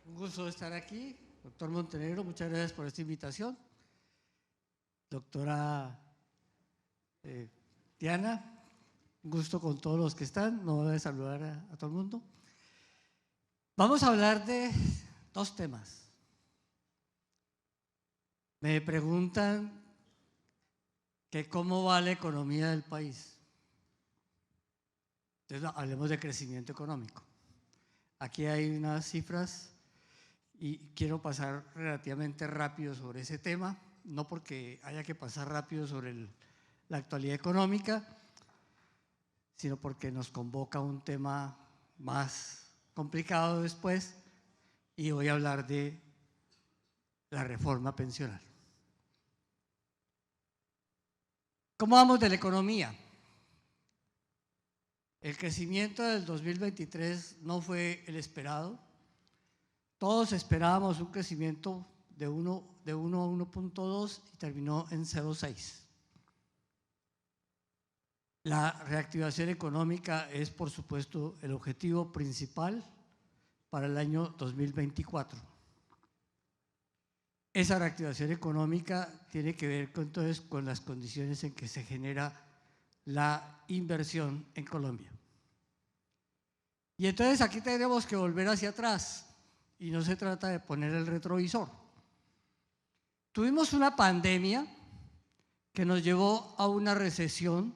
Un gusto estar aquí. Doctor Montenegro, muchas gracias por esta invitación. Doctora Diana, un gusto con todos los que están. No voy a saludar a todo el mundo. Vamos a hablar de dos temas. Me preguntan que cómo va la economía del país. Entonces, hablemos de crecimiento económico. Aquí hay unas cifras y quiero pasar relativamente rápido sobre ese tema, no porque haya que pasar rápido sobre la actualidad económica, sino porque nos convoca un tema más complicado después y voy a hablar de la reforma pensional. ¿Cómo vamos de la economía? El crecimiento del 2023 no fue el esperado. Todos esperábamos un crecimiento de 1 a 1.2 y terminó en 0.6. La reactivación económica es, por supuesto, el objetivo principal para el año 2024. Esa reactivación económica tiene que ver entonces con las condiciones en que se genera la inversión en Colombia. Y entonces aquí tenemos que volver hacia atrás y no se trata de poner el retrovisor. Tuvimos una pandemia que nos llevó a una recesión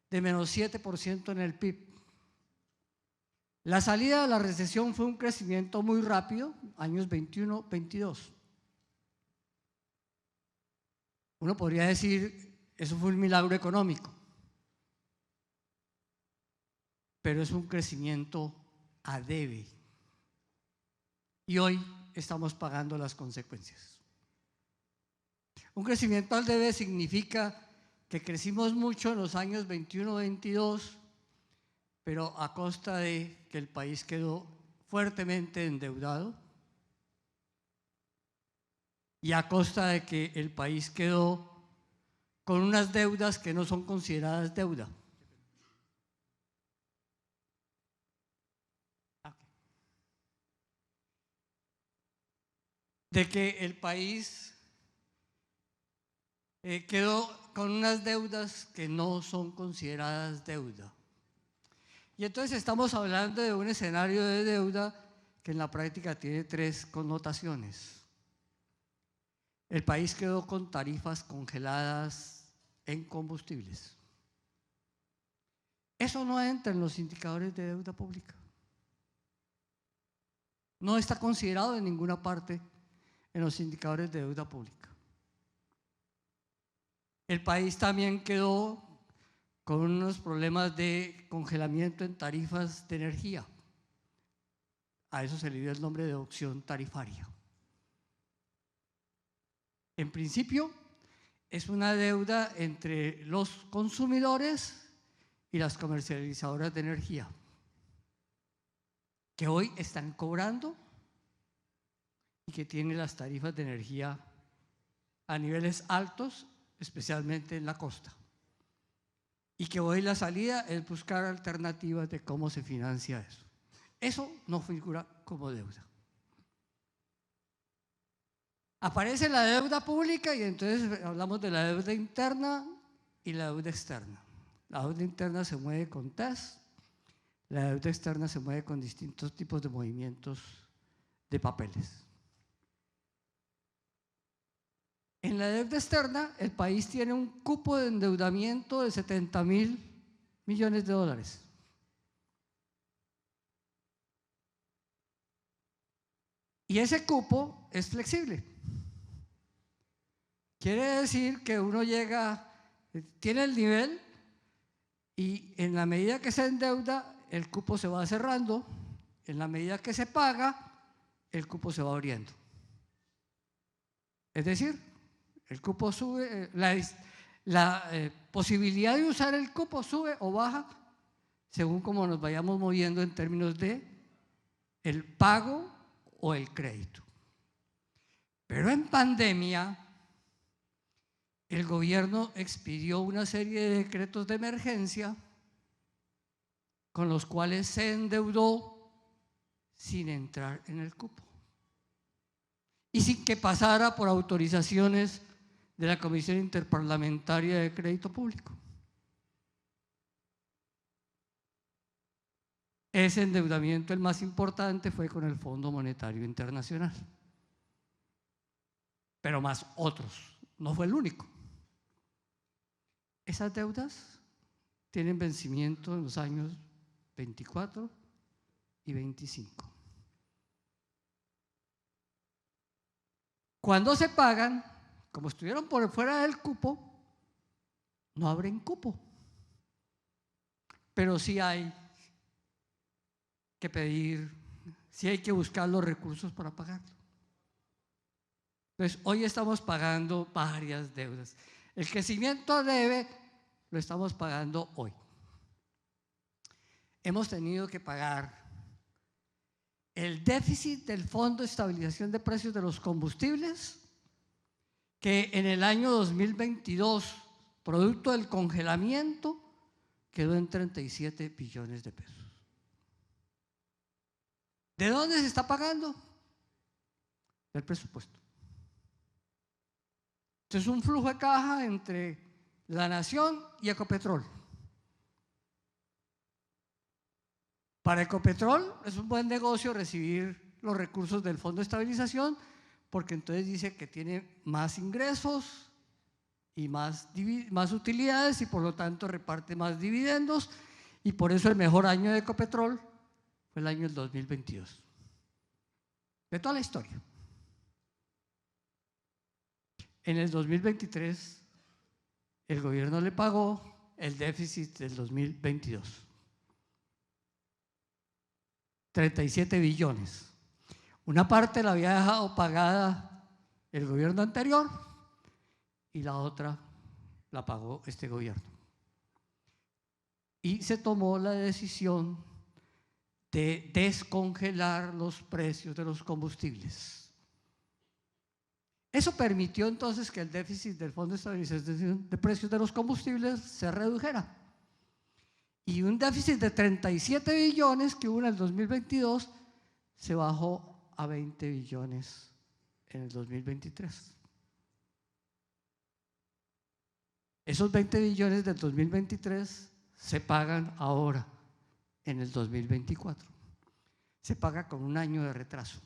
de menos 7% en el PIB. La salida de la recesión fue un crecimiento muy rápido, años 21-22. Uno podría decir, eso fue un milagro económico, pero es un crecimiento a debe. Y hoy estamos pagando las consecuencias. Un crecimiento al debe significa que crecimos mucho en los años 21-22, pero a costa de que el país quedó fuertemente endeudado y a costa de que el país quedó con unas deudas que no son consideradas deuda. De que el país quedó con unas deudas que no son consideradas deuda. Y entonces estamos hablando de un escenario de deuda que en la práctica tiene tres connotaciones. El país quedó con tarifas congeladas en combustibles. Eso no entra en los indicadores de deuda pública. No está considerado en ninguna parte en los indicadores de deuda pública. El país también quedó con unos problemas de congelamiento en tarifas de energía. A eso se le dio el nombre de opción tarifaria. En principio, es una deuda entre los consumidores y las comercializadoras de energía, que hoy están cobrando y que tienen las tarifas de energía a niveles altos, especialmente en la costa. Y que hoy la salida es buscar alternativas de cómo se financia eso. Eso no figura como deuda. Aparece la deuda pública y entonces hablamos de la deuda interna y la deuda externa. La deuda interna se mueve con TES, la deuda externa se mueve con distintos tipos de movimientos de papeles. En la deuda externa, el país tiene un cupo de endeudamiento de 70.000 millones de dólares. Y ese cupo es flexible. Quiere decir que uno llega, tiene el nivel y en la medida que se endeuda, el cupo se va cerrando, en la medida que se paga, el cupo se va abriendo. Es decir, el cupo sube, la posibilidad de usar el cupo sube o baja según cómo nos vayamos moviendo en términos de el pago o el crédito. Pero en pandemia, el gobierno expidió una serie de decretos de emergencia con los cuales se endeudó sin entrar en el cupo y sin que pasara por autorizaciones de la Comisión Interparlamentaria de Crédito Público. Ese endeudamiento, el más importante, fue con el Fondo Monetario Internacional, pero más otros, no fue el único. Esas deudas tienen vencimiento en los años 24 y 25. Cuando se pagan, como estuvieron por fuera del cupo, no abren cupo, pero sí hay que pedir, sí hay que buscar los recursos para pagarlo. Entonces, hoy estamos pagando varias deudas. El crecimiento debe, lo estamos pagando hoy. Hemos tenido que pagar el déficit del Fondo de Estabilización de Precios de los Combustibles, que en el año 2022, producto del congelamiento, quedó en 37 billones de pesos. ¿De dónde se está pagando? Del presupuesto. Entonces, un flujo de caja entre la nación y Ecopetrol. Para Ecopetrol es un buen negocio recibir los recursos del Fondo de Estabilización, porque entonces dice que tiene más ingresos y más utilidades y por lo tanto reparte más dividendos, y por eso el mejor año de Ecopetrol fue el año del 2022, de toda la historia. En el 2023 el gobierno le pagó el déficit del 2022, 37 billones. Una parte la había dejado pagada el gobierno anterior y la otra la pagó este gobierno. Y se tomó la decisión de descongelar los precios de los combustibles. Eso permitió entonces que el déficit del Fondo de Estabilización de Precios de los Combustibles se redujera. Y un déficit de 37 billones que hubo en el 2022 se bajó a 20 billones en el 2023. Esos 20 billones del 2023 se pagan ahora, en el 2024. Se paga con un año de retraso.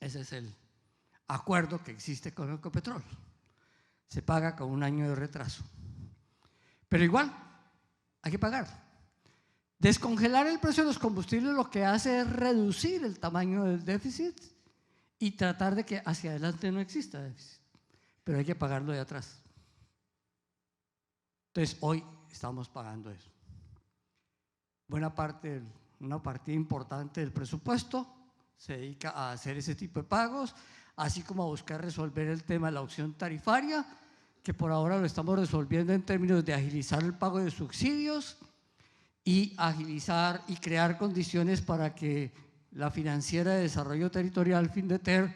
Ese es el acuerdo que existe con Ecopetrol. Se paga con un año de retraso. Pero igual, hay que pagar. Descongelar el precio de los combustibles lo que hace es reducir el tamaño del déficit y tratar de que hacia adelante no exista déficit. Pero hay que pagarlo de atrás. Entonces, hoy estamos pagando eso. Buena parte, una partida importante del presupuesto se dedica a hacer ese tipo de pagos, así como a buscar resolver el tema de la opción tarifaria, que por ahora lo estamos resolviendo en términos de agilizar el pago de subsidios y agilizar y crear condiciones para que la Financiera de Desarrollo Territorial, FINDETER,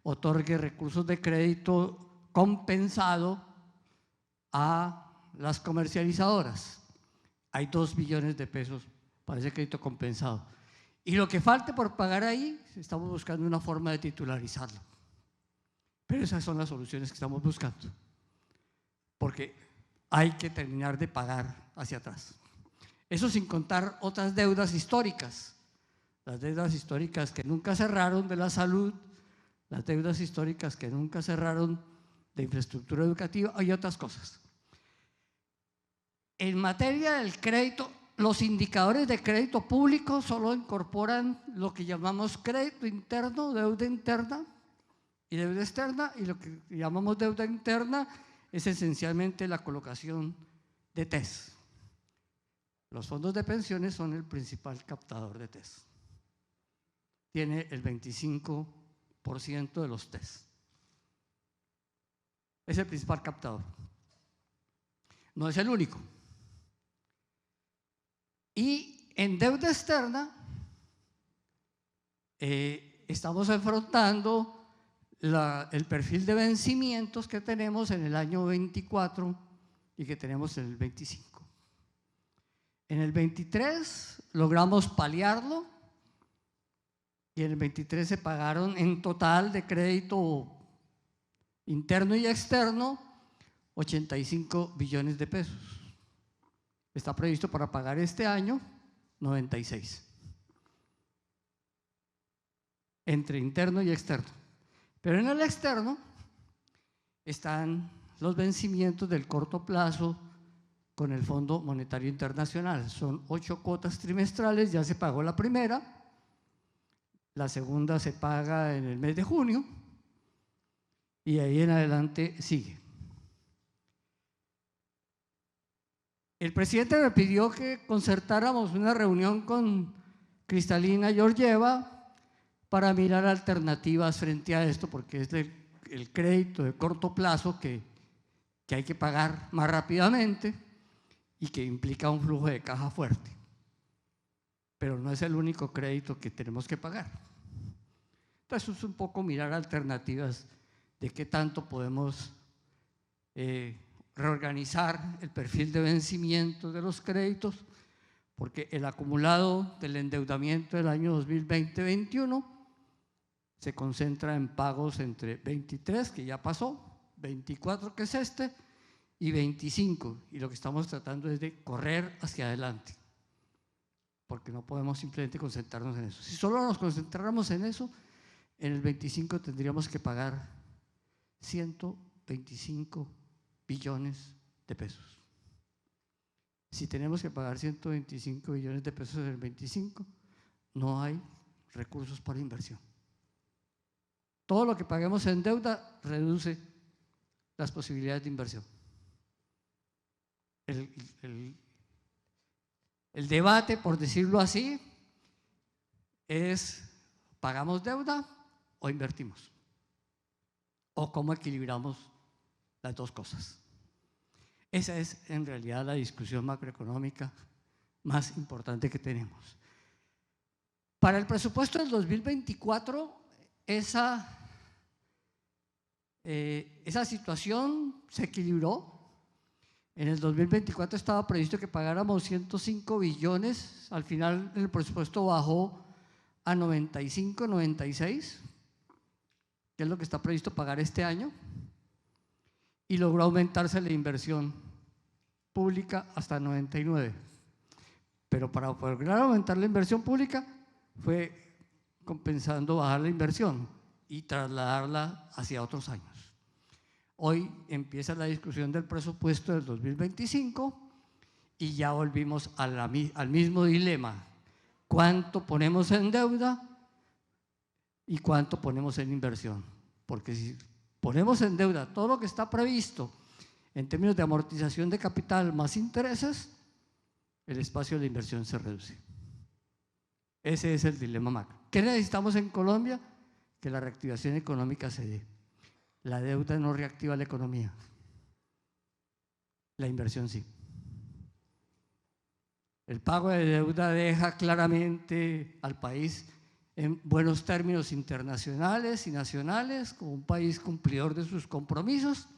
otorgue recursos de crédito compensado a las comercializadoras. Hay 2 billones de pesos para ese crédito compensado. Y lo que falte por pagar ahí, estamos buscando una forma de titularizarlo. Pero esas son las soluciones que estamos buscando. Porque hay que terminar de pagar hacia atrás. Eso sin contar otras deudas históricas. Las deudas históricas que nunca cerraron de la salud, las deudas históricas que nunca cerraron de infraestructura educativa y otras cosas. En materia del crédito, los indicadores de crédito público solo incorporan lo que llamamos crédito interno, deuda interna y deuda externa, y lo que llamamos deuda interna es esencialmente la colocación de TES. Los fondos de pensiones son el principal captador de TES. Tiene el 25% de los TES. Es el principal captador. No es el único. Y en deuda externa estamos afrontando el perfil de vencimientos que tenemos en el año 24 y que tenemos en el 25. En el 23 logramos paliarlo y en el 23 se pagaron en total de crédito interno y externo 85 billones de pesos. Está previsto para pagar este año 96, entre interno y externo. Pero en el externo están los vencimientos del corto plazo con el Fondo Monetario Internacional. Son 8 cuotas trimestrales, ya se pagó la primera, la segunda se paga en el mes de junio y ahí en adelante sigue. El presidente me pidió que concertáramos una reunión con Kristalina Georgieva para mirar alternativas frente a esto, porque es el crédito de corto plazo que hay que pagar más rápidamente y que implica un flujo de caja fuerte. Pero no es el único crédito que tenemos que pagar. Entonces es un poco mirar alternativas de qué tanto podemos reorganizar el perfil de vencimiento de los créditos, porque el acumulado del endeudamiento del año 2020-21 se concentra en pagos entre 23, que ya pasó, 24, que es este, y 25, y lo que estamos tratando es de correr hacia adelante, porque no podemos simplemente concentrarnos en eso. Si solo nos concentráramos en eso, en el 25 tendríamos que pagar 125 billones de pesos. Si tenemos que pagar 125 billones de pesos en el 25, no hay recursos para inversión. Todo lo que paguemos en deuda reduce las posibilidades de inversión. El debate, por decirlo así, es: ¿pagamos deuda o invertimos? ¿O cómo equilibramos las dos cosas? Esa es en realidad la discusión macroeconómica más importante que tenemos. Para el presupuesto del 2024, esa situación se equilibró. En el 2024 estaba previsto que pagáramos 105 billones, al final el presupuesto bajó a 95, 96, que es lo que está previsto pagar este año, y logró aumentarse la inversión pública hasta 99. Pero para lograr aumentar la inversión pública fue compensando bajar la inversión y trasladarla hacia otros años. Hoy empieza la discusión del presupuesto del 2025 y ya volvimos al mismo dilema: ¿cuánto ponemos en deuda y cuánto ponemos en inversión? Porque si ponemos en deuda todo lo que está previsto en términos de amortización de capital más intereses, el espacio de la inversión se reduce. Ese es el dilema macro. ¿Qué necesitamos en Colombia? Que la reactivación económica se dé. La deuda no reactiva la economía, la inversión sí. El pago de deuda deja claramente al país en buenos términos internacionales y nacionales, como un país cumplidor de sus compromisos,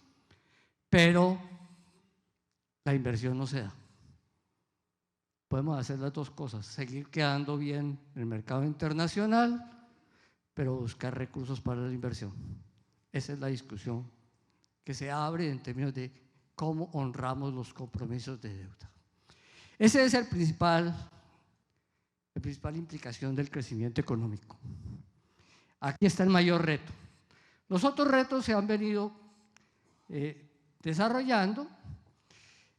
pero la inversión no se da. Podemos hacer las dos cosas: seguir quedando bien en el mercado internacional, pero buscar recursos para la inversión. Esa es la discusión que se abre en términos de cómo honramos los compromisos de deuda. Esa es la principal implicación del crecimiento económico. Aquí está el mayor reto. Los otros retos se han venido desarrollando.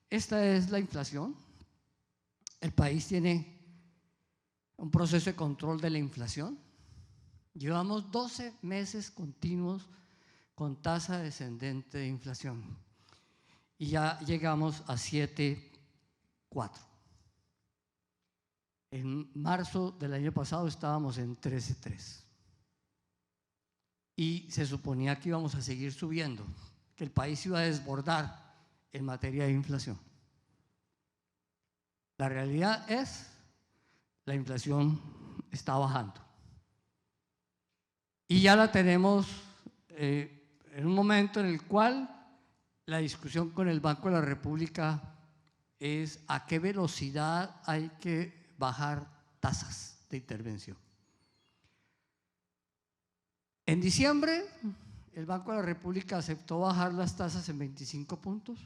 Esta es la inflación. El país tiene un proceso de control de la inflación. Llevamos 12 meses continuos con tasa descendente de inflación y ya llegamos a 7,4. En marzo del año pasado estábamos en 13,3 y se suponía que íbamos a seguir subiendo, que el país iba a desbordar en materia de inflación. La realidad es: la inflación está bajando y ya la tenemos en un momento en el cual la discusión con el Banco de la República es a qué velocidad hay que bajar tasas de intervención. En diciembre, el Banco de la República aceptó bajar las tasas en 25 puntos.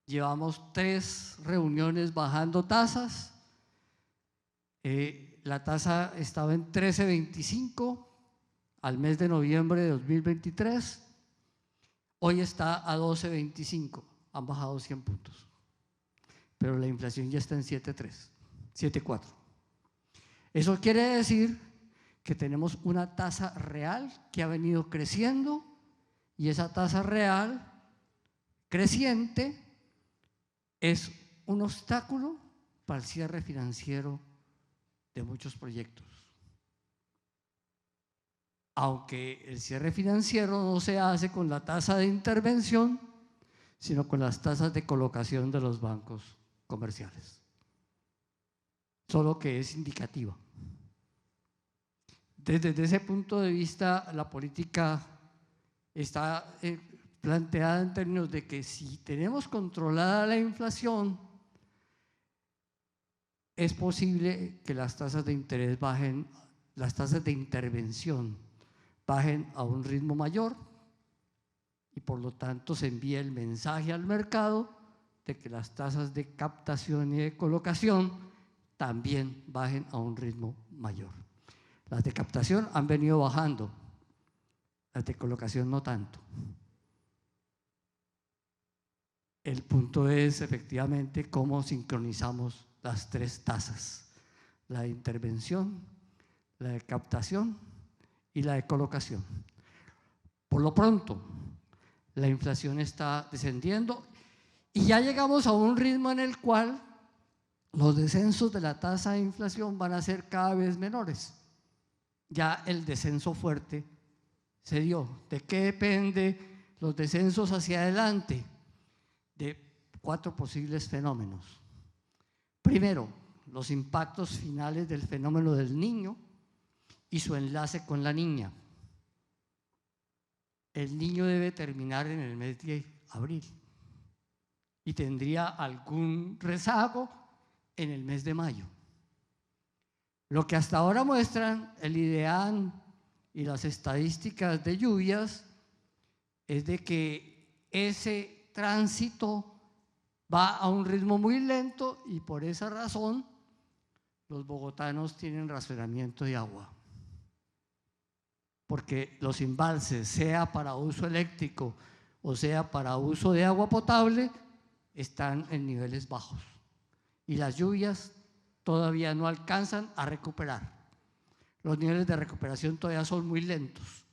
Llevamos 3 reuniones bajando tasas. La tasa estaba en 13.25 al mes de noviembre de 2023. Hoy está a 12.25, han bajado 100 puntos. Pero la inflación ya está en 7.3, 7.4. Eso quiere decir que tenemos una tasa real que ha venido creciendo, y esa tasa real creciente es un obstáculo para el cierre financiero de muchos proyectos. Aunque el cierre financiero no se hace con la tasa de intervención, sino con las tasas de colocación de los bancos comerciales. Solo que es indicativa. Desde ese punto de vista, la política está planteada en términos de que si tenemos controlada la inflación, es posible que las tasas de interés bajen, las tasas de intervención bajen a un ritmo mayor, y por lo tanto se envía el mensaje al mercado de que las tasas de captación y de colocación también bajen a un ritmo mayor. Las de captación han venido bajando, las de colocación no tanto. El punto es efectivamente cómo sincronizamos las 3 tasas: la de intervención, la de captación y la de colocación. Por lo pronto, la inflación está descendiendo y ya llegamos a un ritmo en el cual los descensos de la tasa de inflación van a ser cada vez menores. Ya el descenso fuerte se dio. ¿De qué depende los descensos hacia adelante? De 4 posibles fenómenos. Primero, los impactos finales del fenómeno del niño y su enlace con la niña. El niño debe terminar en el mes de abril y tendría algún rezago en el mes de mayo. Lo que hasta ahora muestran el IDEAN y las estadísticas de lluvias es de que ese tránsito va a un ritmo muy lento, y por esa razón los bogotanos tienen racionamiento de agua, porque los embalses, sea para uso eléctrico o sea para uso de agua potable, están en niveles bajos y las lluvias todavía no alcanzan a recuperar. Los niveles de recuperación todavía son muy lentos,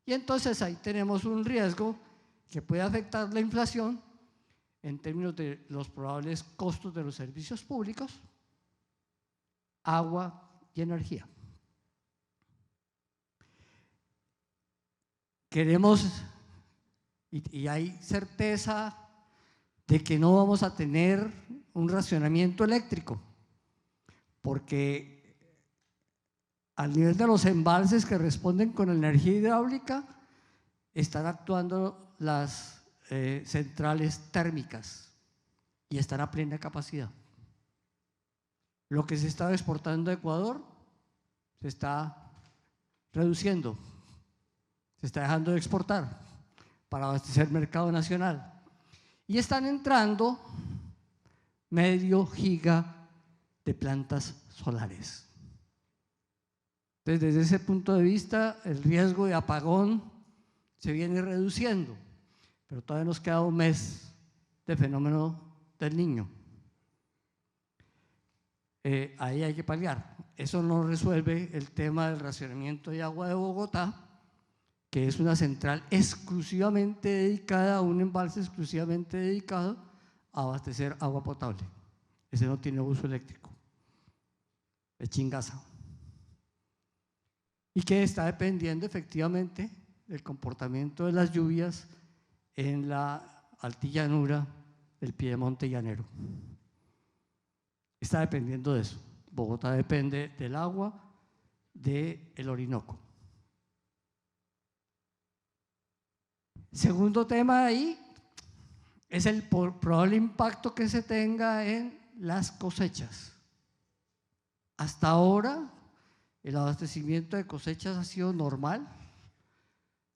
y entonces ahí tenemos un riesgo que puede afectar la inflación en términos de los probables costos de los servicios públicos, agua y energía. Queremos, y hay certeza de que no vamos a tener un racionamiento eléctrico, porque al nivel de los embalses que responden con energía hidráulica están actuando las centrales térmicas y están a plena capacidad. Lo que se estaba exportando a Ecuador se está reduciendo, se está dejando de exportar para abastecer el mercado nacional, y están entrando medio giga de plantas solares. Entonces, desde ese punto de vista, el riesgo de apagón se viene reduciendo, pero todavía nos queda un mes de fenómeno del niño. Ahí hay que paliar. Eso no resuelve el tema del racionamiento de agua de Bogotá, que es una central exclusivamente dedicada, un embalse exclusivamente dedicado a abastecer agua potable. Ese no tiene uso eléctrico, es Chingaza, y que está dependiendo efectivamente del comportamiento de las lluvias en la altillanura del Piedemonte llanero. Está dependiendo de eso. Bogotá depende del agua del Orinoco. Segundo tema ahí es el probable impacto que se tenga en las cosechas. Hasta ahora el abastecimiento de cosechas ha sido normal.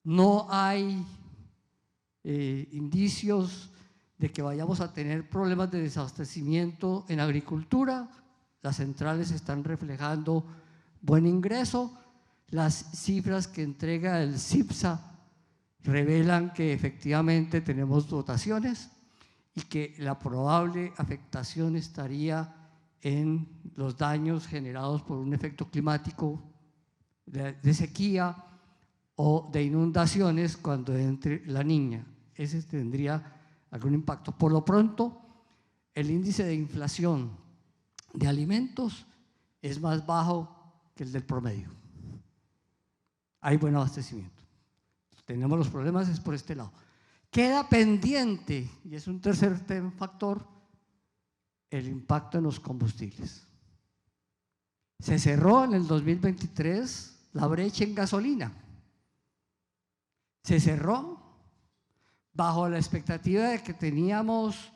No hay indicios de que vayamos a tener problemas de desabastecimiento en agricultura. Las centrales están reflejando buen ingreso. Las cifras que entrega el CIPSA revelan que efectivamente tenemos dotaciones y que la probable afectación estaría en los daños generados por un efecto climático de sequía o de inundaciones cuando entre la Niña. Ese tendría algún impacto. Por lo pronto, el índice de inflación de alimentos es más bajo que el del promedio. Hay buen abastecimiento. Tenemos los problemas es por este lado. Queda pendiente, y es un tercer factor, el impacto en los combustibles. Se cerró en el 2023 la brecha en gasolina. Se cerró bajo la expectativa de que teníamos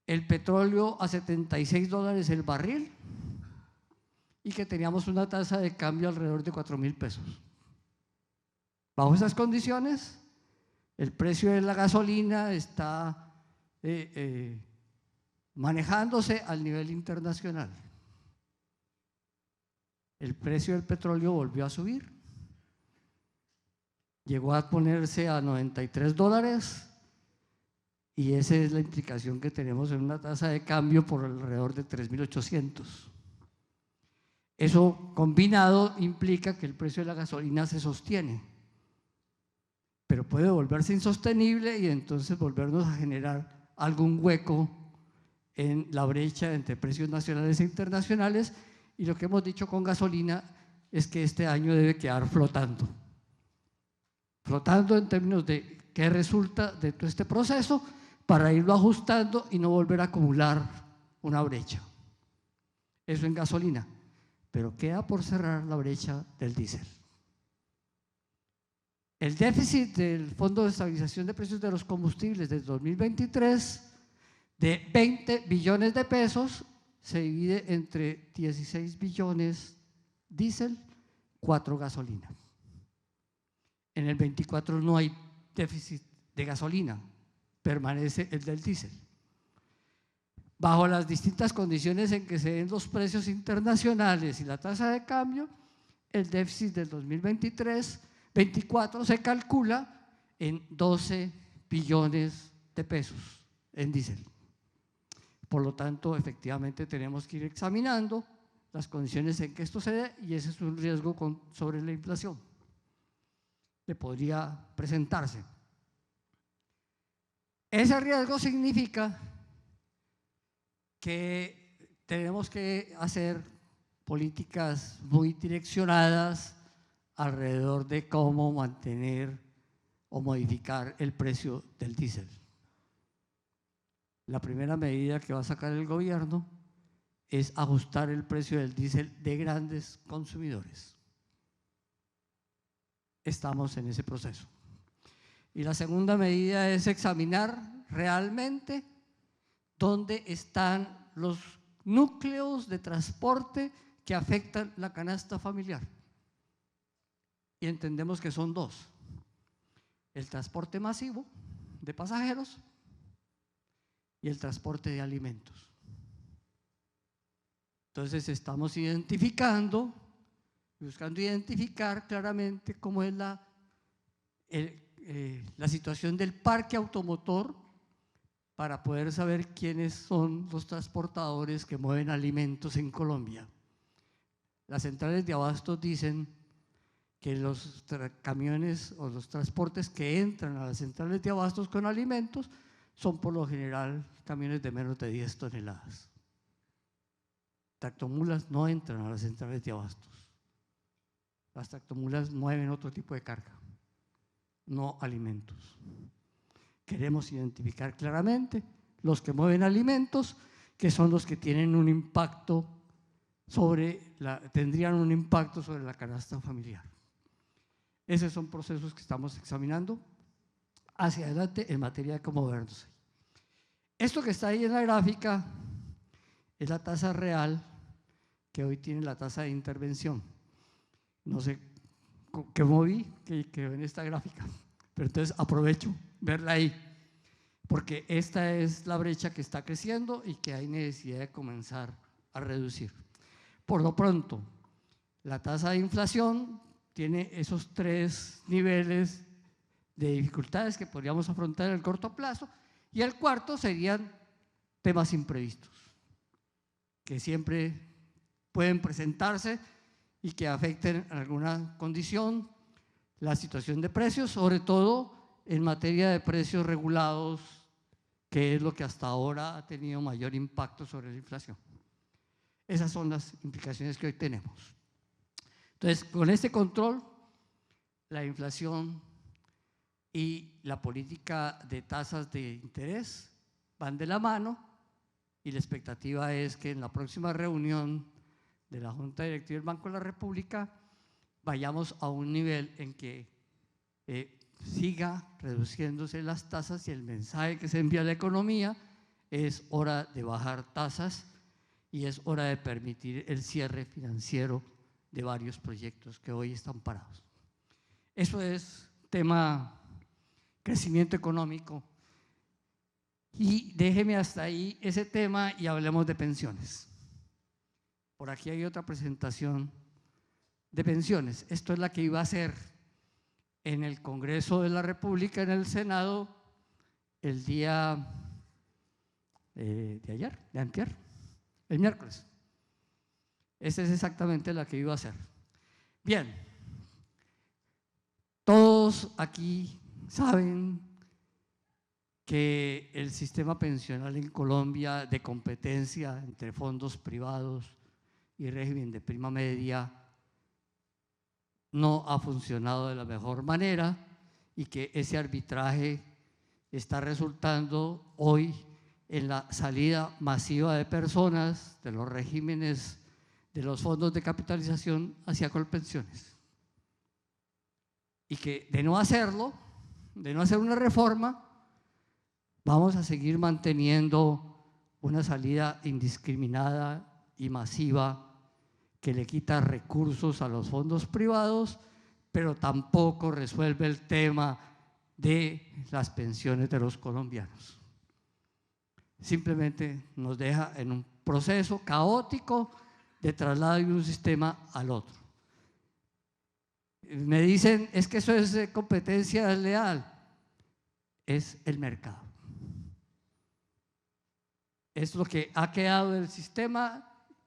el petróleo a $76 el barril y que teníamos una tasa de cambio alrededor de 4.000 pesos. Bajo esas condiciones, el precio de la gasolina está manejándose al nivel internacional. El precio del petróleo volvió a subir, llegó a ponerse a $93 y esa es la implicación que tenemos en una tasa de cambio por alrededor de 3.800. Eso combinado implica que el precio de la gasolina se sostiene, pero puede volverse insostenible y entonces volvernos a generar algún hueco en la brecha entre precios nacionales e internacionales, y lo que hemos dicho con gasolina es que este año debe quedar flotando en términos de qué resulta de todo este proceso para irlo ajustando y no volver a acumular una brecha. Eso en gasolina, pero queda por cerrar la brecha del diésel. El déficit del Fondo de Estabilización de Precios de los Combustibles del 2023 de 20 billones de pesos se divide entre 16 billones diésel, 4 gasolina. En el 24 no hay déficit de gasolina, permanece el del diésel. Bajo las distintas condiciones en que se den los precios internacionales y la tasa de cambio, el déficit del 2023-24 se calcula en 12 billones de pesos en diésel. Por lo tanto, efectivamente tenemos que ir examinando las condiciones en que esto se dé, y ese es un riesgo sobre la inflación que podría presentarse. Ese riesgo significa que tenemos que hacer políticas muy direccionadas alrededor de cómo mantener o modificar el precio del diésel. La primera medida que va a sacar el gobierno es ajustar el precio del diésel de grandes consumidores. Estamos en ese proceso. Y la segunda medida es examinar realmente dónde están los núcleos de transporte que afectan la canasta familiar. Y entendemos que son dos: el transporte masivo de pasajeros y el transporte de alimentos. Entonces estamos identificando, buscando identificar claramente cómo es la situación del parque automotor para poder saber quiénes son los transportadores que mueven alimentos en Colombia. Las centrales de abastos dicen que los camiones o los transportes que entran a las centrales de abastos con alimentos son por lo general camiones de menos de 10 toneladas. Tractomulas no entran a las centrales de abastos. Las tractomulas mueven otro tipo de carga, no alimentos. Queremos identificar claramente los que mueven alimentos, que son los que tienen un impacto tendrían un impacto sobre la canasta familiar. Esos son procesos que estamos examinando hacia adelante en materia de cómo movernos. Esto que está ahí en la gráfica es la tasa real que hoy tiene la tasa de intervención. No sé que moví, que quedó en esta gráfica. Pero entonces aprovecho verla ahí, porque esta es la brecha que está creciendo y que hay necesidad de comenzar a reducir. Por lo pronto, la tasa de inflación tiene esos tres niveles de dificultades que podríamos afrontar en el corto plazo, y el cuarto serían temas imprevistos, que siempre pueden presentarse y que afecten en alguna condición la situación de precios, sobre todo en materia de precios regulados, que es lo que hasta ahora ha tenido mayor impacto sobre la inflación. Esas son las implicaciones que hoy tenemos. Entonces, con este control, la inflación y la política de tasas de interés van de la mano, y la expectativa es que en la próxima reunión de la Junta Directiva del Banco de la República vayamos a un nivel en que siga reduciéndose las tasas, y el mensaje que se envía a la economía es hora de bajar tasas y es hora de permitir el cierre financiero de varios proyectos que hoy están parados. Eso es tema crecimiento económico, y déjeme hasta ahí ese tema y hablemos de pensiones. Por aquí hay otra presentación de pensiones. Esto es la que iba a hacer en el Congreso de la República, en el Senado, el día de antier, el miércoles. Esa es exactamente la que iba a hacer. Bien, todos aquí saben que el sistema pensional en Colombia, de competencia entre fondos privados y régimen de prima media, no ha funcionado de la mejor manera, y que ese arbitraje está resultando hoy en la salida masiva de personas de los regímenes de los fondos de capitalización hacia Colpensiones, y que de no hacerlo, de no hacer una reforma, vamos a seguir manteniendo una salida indiscriminada y masiva que le quita recursos a los fondos privados, pero tampoco resuelve el tema de las pensiones de los colombianos. Simplemente nos deja en un proceso caótico de traslado de un sistema al otro. Me dicen, es que eso es competencia desleal. Es el mercado. Es lo que ha quedado del sistema,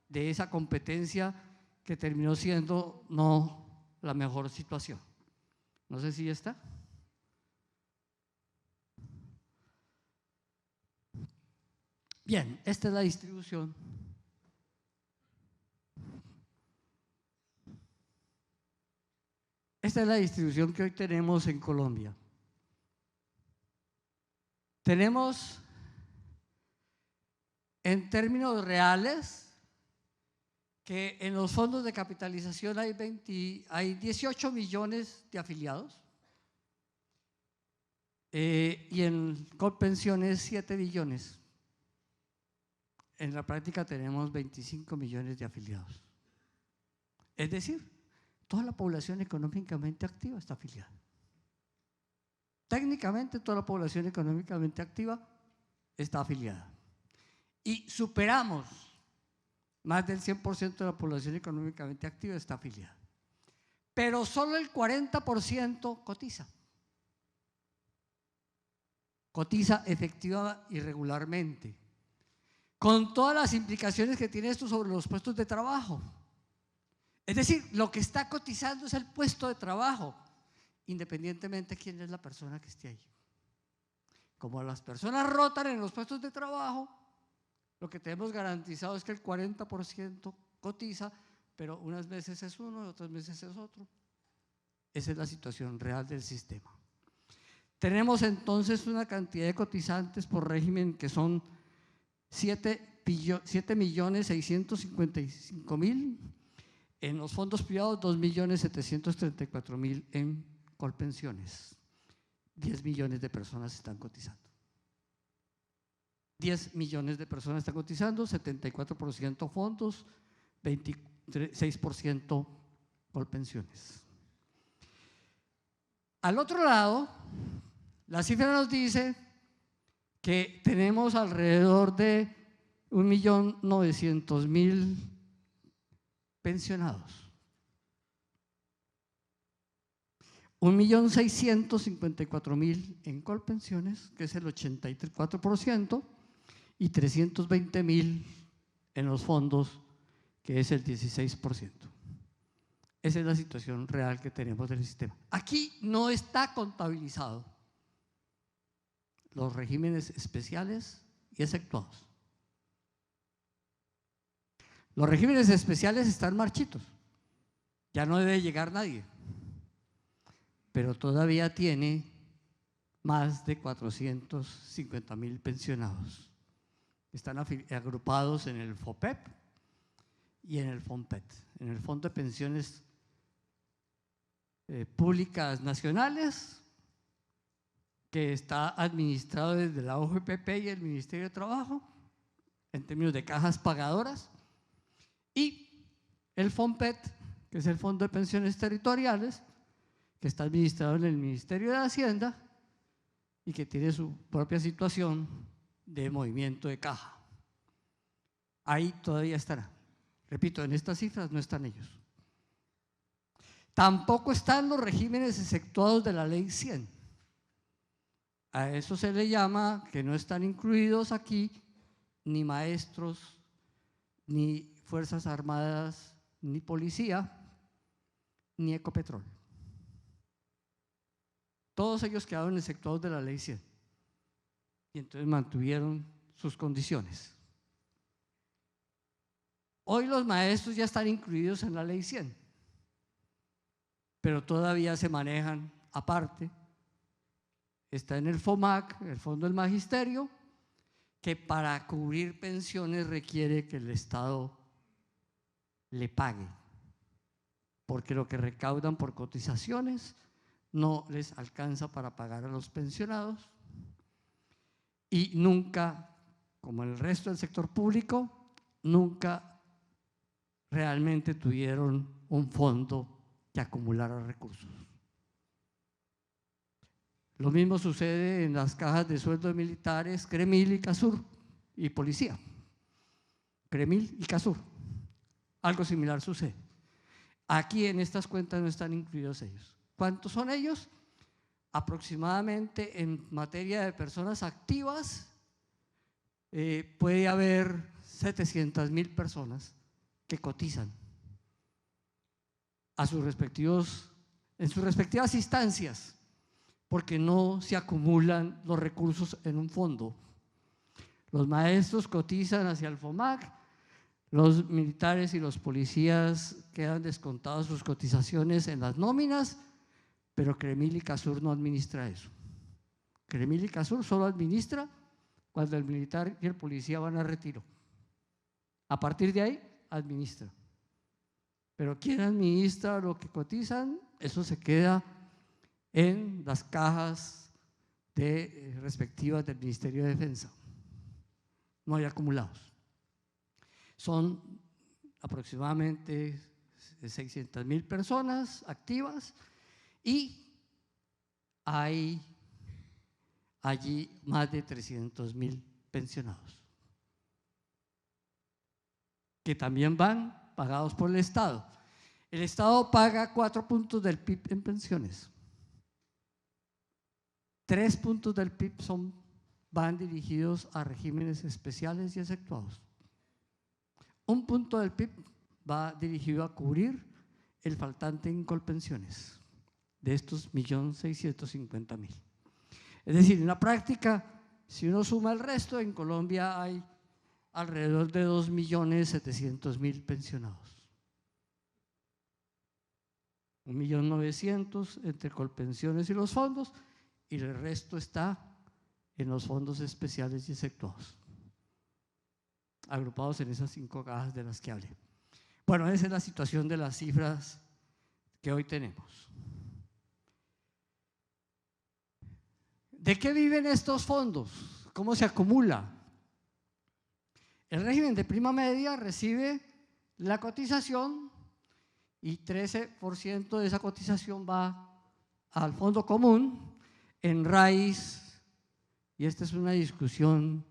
de esa competencia que terminó siendo no la mejor situación. No sé si ya está. Bien, esta es la distribución. Esta es la distribución que hoy tenemos en Colombia. Tenemos, en términos reales, que en los fondos de capitalización hay 18 millones de afiliados, y en Colpensiones 7 billones. En la práctica tenemos 25 millones de afiliados. Es decir, toda la población económicamente activa está afiliada. Técnicamente toda la población económicamente activa está afiliada. Y superamos, más del 100% de la población económicamente activa está afiliada. Pero solo el 40% cotiza. Cotiza efectiva y regularmente, con todas las implicaciones que tiene esto sobre los puestos de trabajo. Es decir, lo que está cotizando es el puesto de trabajo, independientemente de quién es la persona que esté ahí. Como las personas rotan en los puestos de trabajo, lo que tenemos garantizado es que el 40% cotiza, pero unas veces es uno y otras veces es otro. Esa es la situación real del sistema. Tenemos entonces una cantidad de cotizantes por régimen que son 7.655.000, en los fondos privados 2.734.000 en Colpensiones. 10 millones de personas están cotizando. 10 millones de personas están cotizando, 74% fondos, 26% Colpensiones. Al otro lado, la cifra nos dice que tenemos alrededor de 1.900.000 pensionados. 1.654.000 en Colpensiones, que es el 84%, y 320.000 en los fondos, que es el 16%. Esa es la situación real que tenemos del sistema. Aquí no está contabilizado los regímenes especiales y exceptuados. Los regímenes especiales están marchitos, ya no debe llegar nadie, pero todavía tiene más de 450.000 pensionados. Están agrupados en el FOPEP y en el FONPET, en el Fondo de Pensiones Públicas Nacionales, que está administrado desde la OGPP y el Ministerio de Trabajo, en términos de cajas pagadoras, y el FONPET, que es el Fondo de Pensiones Territoriales, que está administrado en el Ministerio de Hacienda y que tiene su propia situación de movimiento de caja. Ahí todavía estará. Repito, en estas cifras no están ellos. Tampoco están los regímenes exceptuados de la Ley 100. A eso se le llama que no están incluidos aquí ni maestros, ni Fuerzas Armadas, ni policía, ni Ecopetrol. Todos ellos quedaron exceptuados de la Ley 100 y entonces mantuvieron sus condiciones. Hoy los maestros ya están incluidos en la Ley 100, pero todavía se manejan aparte. Está en el FOMAC, el Fondo del Magisterio, que para cubrir pensiones requiere que el Estado le pague, porque lo que recaudan por cotizaciones no les alcanza para pagar a los pensionados y nunca, como el resto del sector público, nunca realmente tuvieron un fondo que acumulara recursos. Lo mismo sucede en las cajas de sueldo de militares, CREMIL y CASUR y policía. CREMIL y CASUR. Algo similar sucede. Aquí en estas cuentas no están incluidos ellos. ¿Cuántos son ellos? Aproximadamente en materia de personas activas puede haber 700.000 personas que cotizan a sus en sus respectivas instancias, porque no se acumulan los recursos en un fondo. Los maestros cotizan hacia el FOMAC, los militares y los policías quedan descontados sus cotizaciones en las nóminas, pero CREMIL y CASUR no administra eso. CREMIL y CASUR solo administra cuando el militar y el policía van a retiro. A partir de ahí, administra. Pero ¿quién administra lo que cotizan? Eso se queda en las cajas respectivas del Ministerio de Defensa. No hay acumulados. Son aproximadamente 600.000 personas activas y hay allí más de 300.000 pensionados que también van pagados por el Estado. El Estado paga 4 puntos del PIB en pensiones. 3 puntos del PIB van dirigidos a regímenes especiales y exceptuados. 1 punto del PIB va dirigido a cubrir el faltante en Colpensiones de estos 1.650.000. Es decir, en la práctica, si uno suma el resto, en Colombia hay alrededor de 2.700.000 pensionados. 1.900.000 entre Colpensiones y los fondos, y el resto está en los fondos especiales y exceptuados, agrupados en esas 5 cajas de las que hablé. Bueno, esa es la situación de las cifras que hoy tenemos. ¿De qué viven estos fondos? ¿Cómo se acumula? El régimen de prima media recibe la cotización y 13% de esa cotización va al fondo común en raíz, y esta es una discusión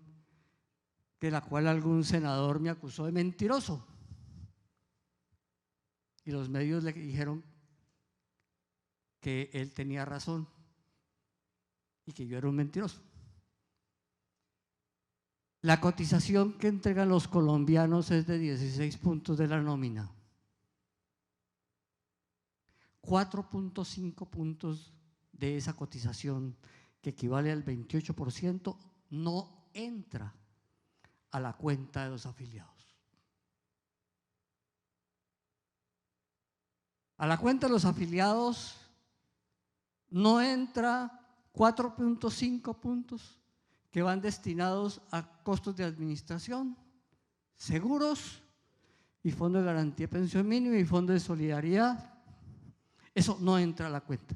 de la cual algún senador me acusó de mentiroso. Y los medios le dijeron que él tenía razón y que yo era un mentiroso. La cotización que entregan los colombianos es de 16 puntos de la nómina. 4.5 puntos de esa cotización, que equivale al 28%, no entra a la cuenta de los afiliados. A la cuenta de los afiliados no entra 4.5 puntos que van destinados a costos de administración, seguros y fondo de garantía de pensión mínima y fondo de solidaridad. Eso no entra a la cuenta.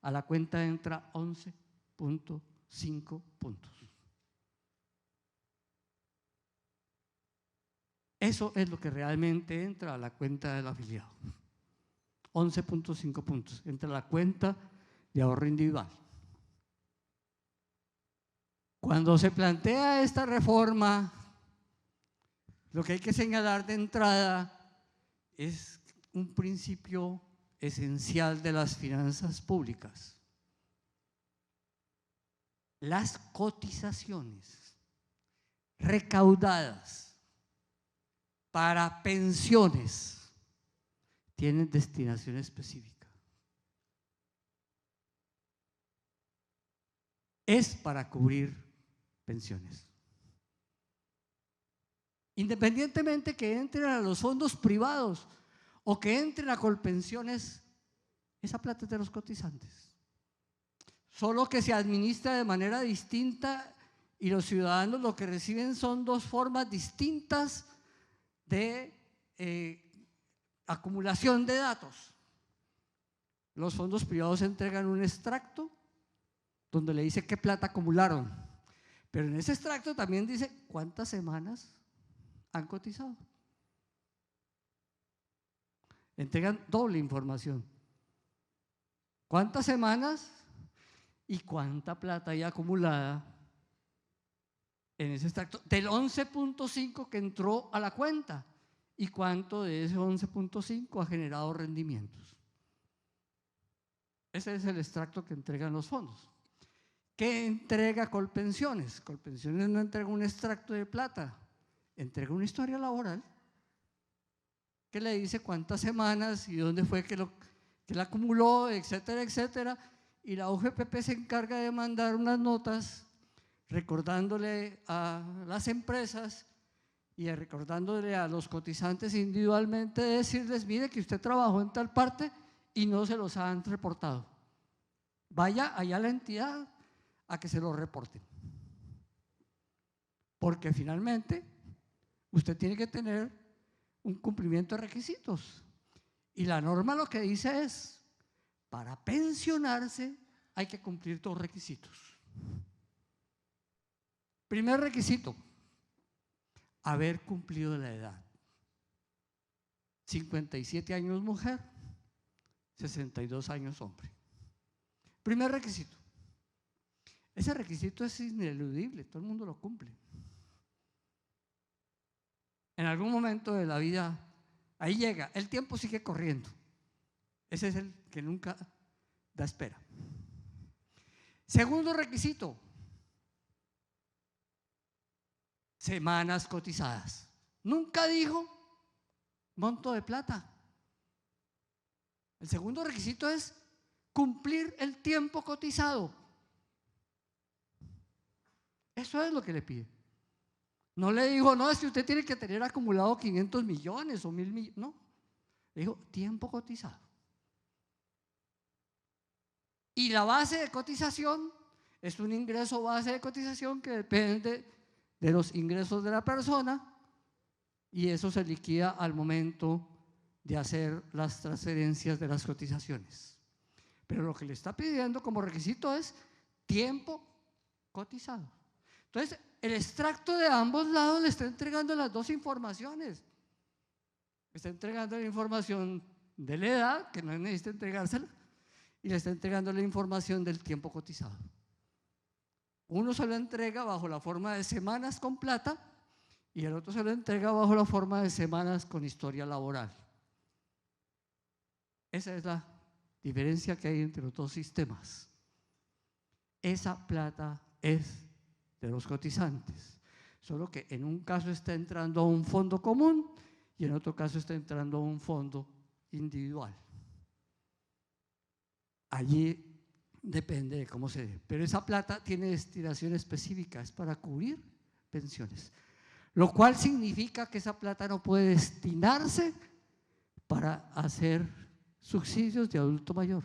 A la cuenta entra 11.5 puntos. Eso es lo que realmente entra a la cuenta del afiliado. 11.5 puntos entra a la cuenta de ahorro individual. Cuando se plantea esta reforma, lo que hay que señalar de entrada es un principio esencial de las finanzas públicas. Las cotizaciones recaudadas para pensiones tienen destinación específica. Es para cubrir pensiones. Independientemente que entren a los fondos privados o que entren a Colpensiones, esa plata es de los cotizantes. Solo que se administra de manera distinta y los ciudadanos lo que reciben son dos formas distintas de acumulación de datos. Los fondos privados entregan un extracto donde le dice qué plata acumularon, pero en ese extracto también dice cuántas semanas han cotizado. Entregan doble información. ¿Cuántas semanas y cuánta plata hay acumulada en ese extracto? Del 11.5 que entró a la cuenta y cuánto de ese 11.5 ha generado rendimientos. Ese es el extracto que entregan los fondos. ¿Qué entrega Colpensiones? Colpensiones no entrega un extracto de plata, entrega una historia laboral que le dice cuántas semanas y dónde fue que la acumuló, etcétera, etcétera. Y la UGPP se encarga de mandar unas notas recordándole a las empresas y recordándole a los cotizantes individualmente, decirles, mire que usted trabajó en tal parte y no se los han reportado. Vaya allá a la entidad a que se lo reporten. Porque finalmente usted tiene que tener un cumplimiento de requisitos. Y la norma lo que dice es, para pensionarse hay que cumplir dos requisitos. Primer requisito, haber cumplido la edad. 57 años mujer, 62 años hombre. Primer requisito. Ese requisito es ineludible, todo el mundo lo cumple. En algún momento de la vida, ahí llega, el tiempo sigue corriendo. Ese es el que nunca da espera. Segundo requisito, semanas cotizadas. Nunca dijo monto de plata. El segundo requisito es cumplir el tiempo cotizado. Eso es lo que le pide. No le dijo, no, es que usted tiene que tener acumulado 500 millones o 1.000 millones. No, le dijo tiempo cotizado. Y la base de cotización es un ingreso base de cotización que depende de los ingresos de la persona y eso se liquida al momento de hacer las transferencias de las cotizaciones. Pero lo que le está pidiendo como requisito es tiempo cotizado. Entonces, el extracto de ambos lados le está entregando las dos informaciones. Está entregando la información de la edad, que no necesita entregársela, y le está entregando la información del tiempo cotizado. Uno se lo entrega bajo la forma de semanas con plata y el otro se lo entrega bajo la forma de semanas con historia laboral. Esa es la diferencia que hay entre los dos sistemas. Esa plata es de los cotizantes, solo que en un caso está entrando a un fondo común y en otro caso está entrando a un fondo individual. Allí depende de cómo se dé, pero esa plata tiene destinación específica, es para cubrir pensiones, lo cual significa que esa plata no puede destinarse para hacer subsidios de adulto mayor.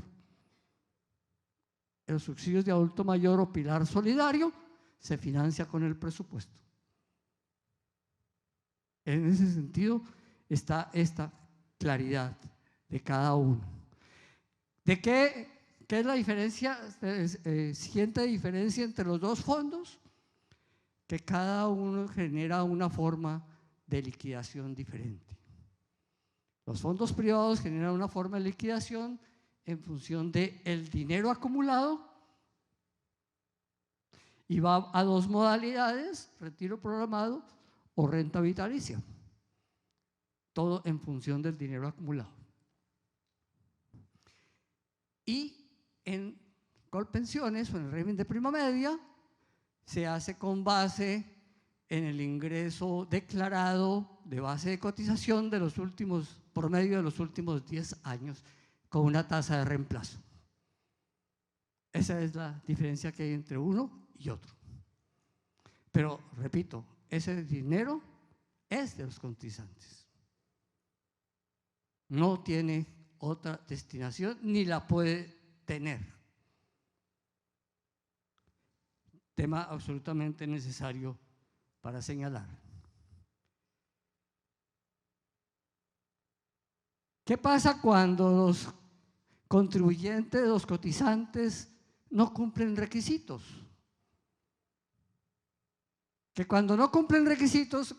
Los subsidios de adulto mayor o pilar solidario se financia con el presupuesto. En ese sentido está esta claridad de cada uno. ¿De qué es la diferencia? ¿Siente diferencia entre los dos fondos? Que cada uno genera una forma de liquidación diferente. Los fondos privados generan una forma de liquidación en función del dinero acumulado y va a dos modalidades: retiro programado o renta vitalicia. Todo en función del dinero acumulado. Y en Colpensiones o en el régimen de prima media se hace con base en el ingreso declarado de base de cotización de los últimos, promedio de los últimos 10 años, con una tasa de reemplazo. Esa es la diferencia que hay entre uno y otro. Pero, repito, ese dinero es de los cotizantes. No tiene otra destinación ni la puede tener. Tema absolutamente necesario para señalar. ¿Qué pasa cuando los contribuyentes, los cotizantes, no cumplen requisitos? Que cuando no cumplen requisitos,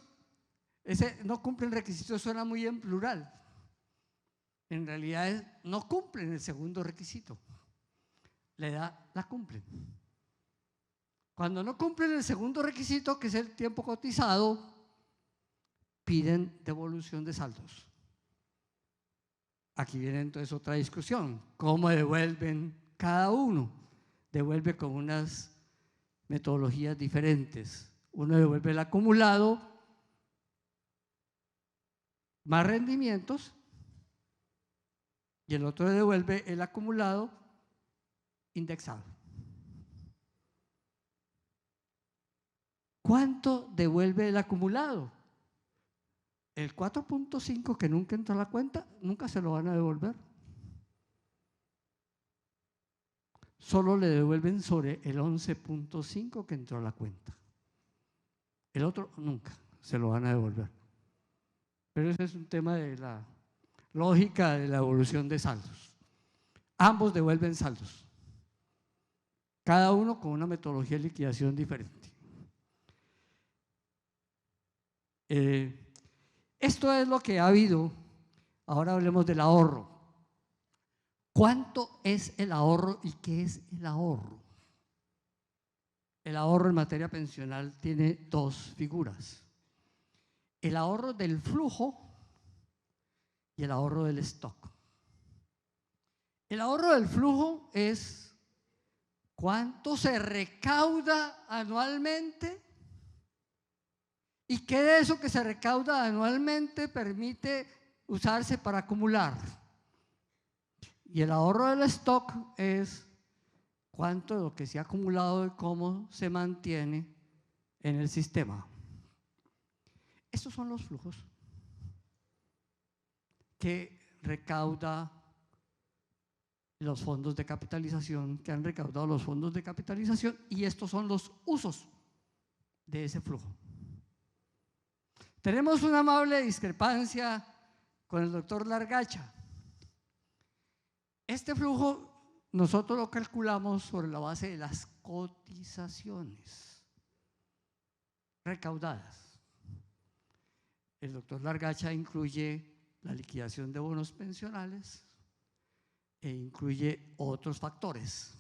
ese no cumplen requisitos suena muy en plural. En realidad no cumplen el segundo requisito. La edad la cumplen. Cuando no cumplen el segundo requisito, que es el tiempo cotizado, piden devolución de saldos. Aquí viene entonces otra discusión. ¿Cómo devuelven cada uno? Devuelve con unas metodologías diferentes. Uno devuelve el acumulado más rendimientos y el otro devuelve el acumulado indexado. ¿Cuánto devuelve el acumulado? El 4.5 que nunca entró a la cuenta, nunca se lo van a devolver. Solo le devuelven sobre el 11.5 que entró a la cuenta. El otro nunca se lo van a devolver. Pero ese es un tema de la lógica de la evolución de saldos. Ambos devuelven saldos, cada uno con una metodología de liquidación diferente. Esto es lo que ha habido. Ahora hablemos del ahorro. ¿Cuánto es el ahorro y qué es el ahorro? El ahorro en materia pensional tiene dos figuras: el ahorro del flujo y el ahorro del stock. El ahorro del flujo es cuánto se recauda anualmente y qué de eso que se recauda anualmente permite usarse para acumular. Y el ahorro del stock es cuánto de lo que se ha acumulado y cómo se mantiene en el sistema. Estos son los flujos que recauda los fondos de capitalización, que han recaudado los fondos de capitalización, y estos son los usos de ese flujo. Tenemos una amable discrepancia con el doctor Largacha. Este flujo nosotros lo calculamos sobre la base de las cotizaciones recaudadas. El doctor Largacha incluye la liquidación de bonos pensionales e incluye otros factores.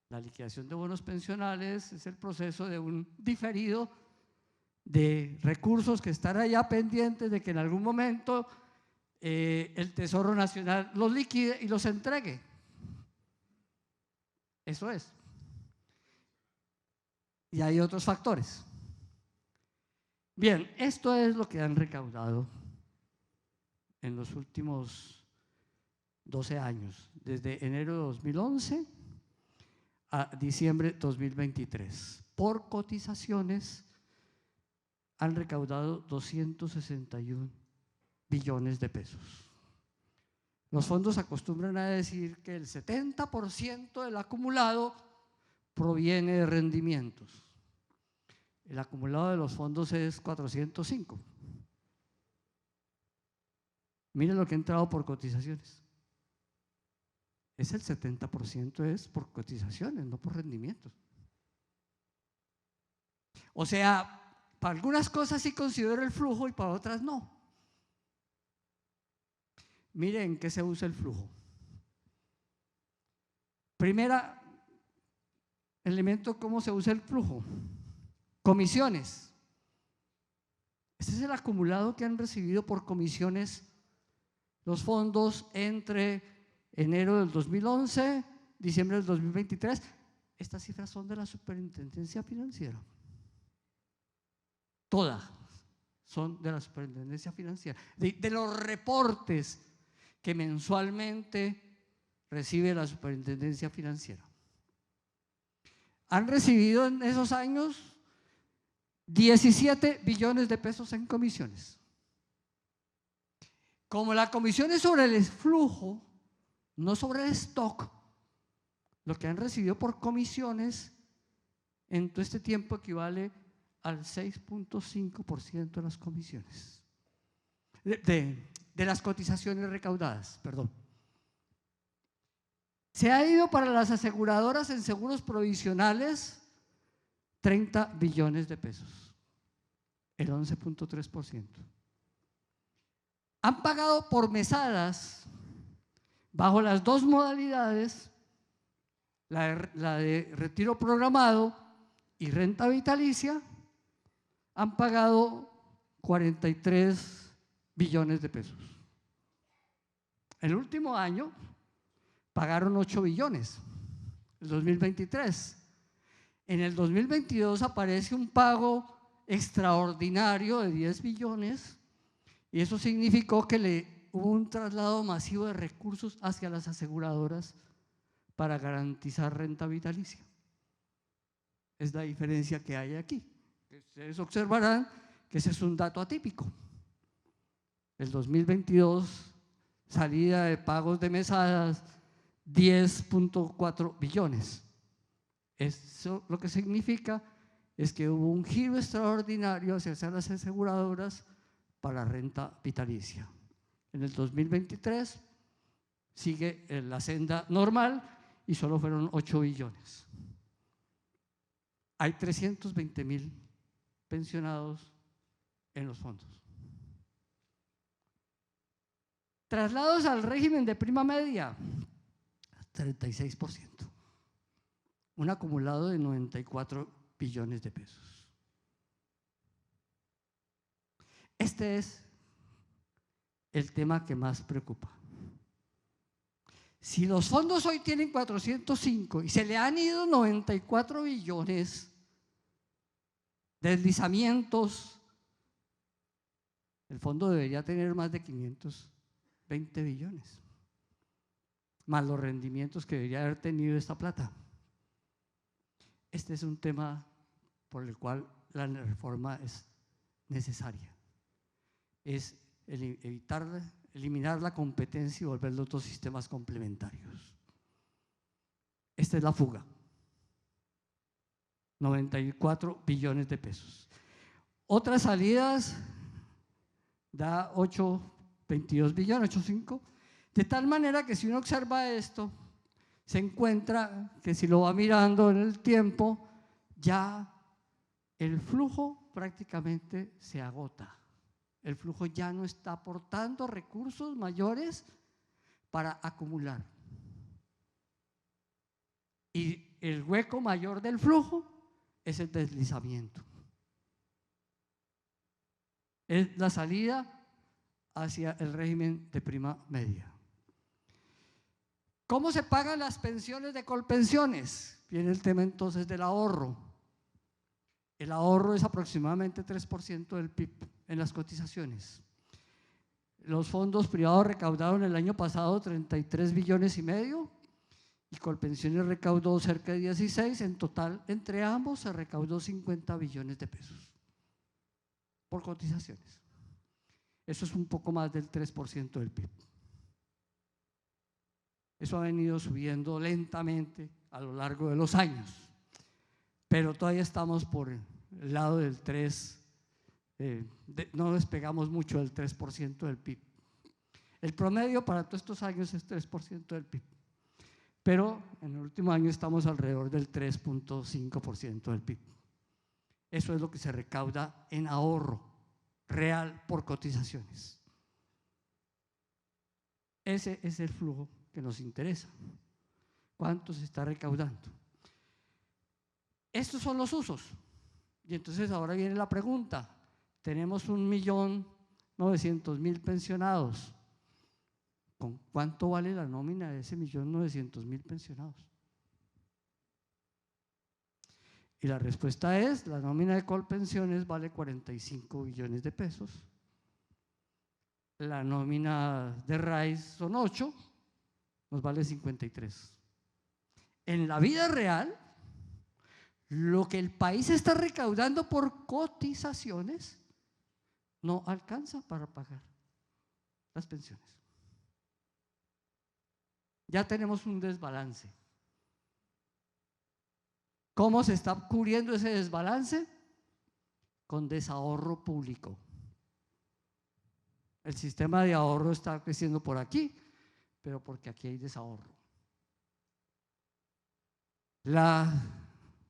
La liquidación de bonos pensionales es el proceso de un diferido de recursos que están allá pendientes de que en algún momento el Tesoro Nacional los liquide y los entregue. Eso es. Y hay otros factores. Bien, esto es lo que han recaudado en los últimos 12 años, desde enero de 2011 a diciembre de 2023. Por cotizaciones han recaudado 261 billones de pesos. Los fondos acostumbran a decir que el 70% del acumulado proviene de rendimientos. El acumulado de los fondos es 405. Miren lo que ha entrado por cotizaciones. Es el 70% es por cotizaciones, no por rendimientos. O sea, para algunas cosas sí considero el flujo y para otras no. Miren en qué se usa el flujo. Primera elemento, ¿cómo se usa el flujo? Comisiones. Este es el acumulado que han recibido por comisiones los fondos entre enero del 2011, diciembre del 2023. Estas cifras son de la Superintendencia Financiera. Todas son de la Superintendencia Financiera. De los reportes que mensualmente recibe la Superintendencia Financiera. Han recibido en esos años 17 billones de pesos en comisiones. Como la comisión es sobre el flujo, no sobre el stock, lo que han recibido por comisiones en todo este tiempo equivale al 6.5% de las comisiones, de las cotizaciones recaudadas, perdón. Se ha ido para las aseguradoras en seguros provisionales 30 billones de pesos, el 11.3%. Han pagado por mesadas bajo las dos modalidades, la de retiro programado y renta vitalicia, han pagado 43 billones de pesos. El último año pagaron 8 billones, el 2023. En el 2022 aparece un pago extraordinario de 10 billones y eso significó que hubo un traslado masivo de recursos hacia las aseguradoras para garantizar renta vitalicia. Es la diferencia que hay aquí. Ustedes observarán que ese es un dato atípico. El 2022, salida de pagos de mesadas, 10.4 billones. Eso lo que significa es que hubo un giro extraordinario hacia las aseguradoras para renta vitalicia. En el 2023 sigue la senda normal y solo fueron 8 billones. Hay 320.000 pensionados en los fondos. Traslados al régimen de prima media, 36%. Un acumulado de 94 billones de pesos. Este es el tema que más preocupa. Si los fondos hoy tienen 405 y se le han ido 94 billones, deslizamientos, el fondo debería tener más de 520 billones, más los rendimientos que debería haber tenido esta plata. Este es un tema por el cual la reforma es necesaria. Es eliminar la competencia y volver los dos sistemas complementarios. Esta es la fuga. 94 billones de pesos. Otras salidas da 22 billones, 8,5. De tal manera que si uno observa esto, se encuentra que si lo va mirando en el tiempo, ya el flujo prácticamente se agota El flujo ya no está aportando recursos mayores para acumular. Y el hueco mayor del flujo es el deslizamiento. Es la salida hacia el régimen de prima media. ¿Cómo se pagan las pensiones de Colpensiones? Viene el tema entonces del ahorro. El ahorro es aproximadamente 3% del PIB en las cotizaciones. Los fondos privados recaudaron el año pasado 33 billones y medio y Colpensiones recaudó cerca de 16. En total, entre ambos se recaudó 50 billones de pesos por cotizaciones. Eso es un poco más del 3% del PIB. Eso ha venido subiendo lentamente a lo largo de los años, pero todavía estamos por el lado del 3%, no despegamos mucho del 3% del PIB. El promedio para todos estos años es 3% del PIB, pero en el último año estamos alrededor del 3.5% del PIB. Eso es lo que se recauda en ahorro real por cotizaciones. Ese es el flujo que nos interesa. ¿Cuánto se está recaudando? Estos son los usos. Y entonces ahora viene la pregunta. Tenemos 1.900.000 pensionados. ¿Con cuánto vale la nómina de ese 1.900.000 pensionados? Y la respuesta es, la nómina de Colpensiones vale 45 billones de pesos. La nómina de RAIS son 8, nos vale 53. En la vida real, lo que el país está recaudando por cotizaciones no alcanza para pagar las pensiones. Ya tenemos un desbalance. ¿Cómo se está cubriendo ese desbalance? Con desahorro público. El sistema de ahorro está creciendo por aquí, pero porque aquí hay desahorro. Las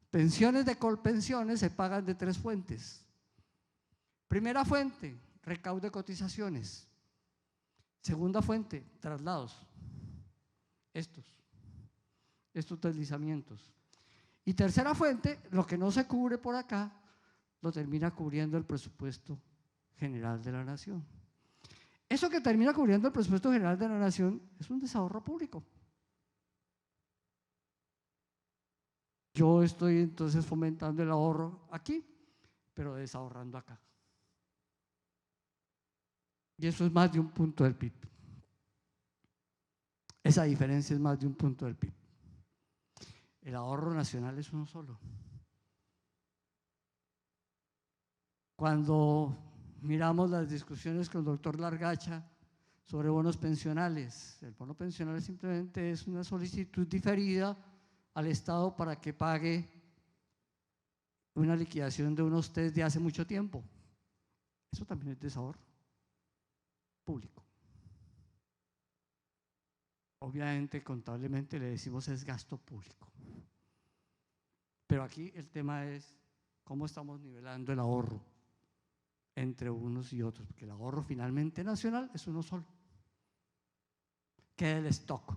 pensiones de Colpensiones se pagan de 3 fuentes. Primera fuente, recaudo de cotizaciones. Segunda fuente, traslados. Estos deslizamientos. Y tercera fuente, lo que no se cubre por acá, lo termina cubriendo el presupuesto general de la nación. Eso que termina cubriendo el presupuesto general de la nación es un desahorro público. Yo estoy entonces fomentando el ahorro aquí, pero desahorrando acá. Y eso es más de un punto del PIB. Esa diferencia es más de un punto del PIB. El ahorro nacional es uno solo. Cuando miramos las discusiones con el doctor Largacha sobre bonos pensionales, el bono pensional simplemente es una solicitud diferida al Estado para que pague una liquidación de unos test de hace mucho tiempo. Eso también es desahorro público. Obviamente, contablemente le decimos es gasto público. Pero aquí el tema es cómo estamos nivelando el ahorro entre unos y otros, porque el ahorro finalmente nacional es uno solo, que es el stock.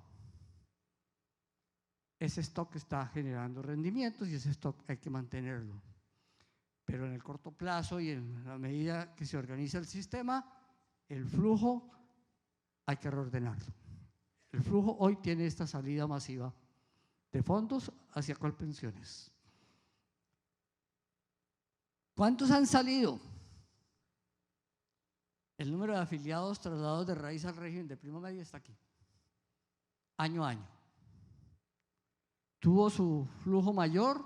Ese stock está generando rendimientos y ese stock hay que mantenerlo. Pero en el corto plazo y en la medida que se organiza el sistema, el flujo hay que reordenarlo. El flujo hoy tiene esta salida masiva de fondos hacia Colpensiones. ¿Cuántos han salido? El número de afiliados trasladados de raíz al régimen de prima media está aquí, año a año. Tuvo su flujo mayor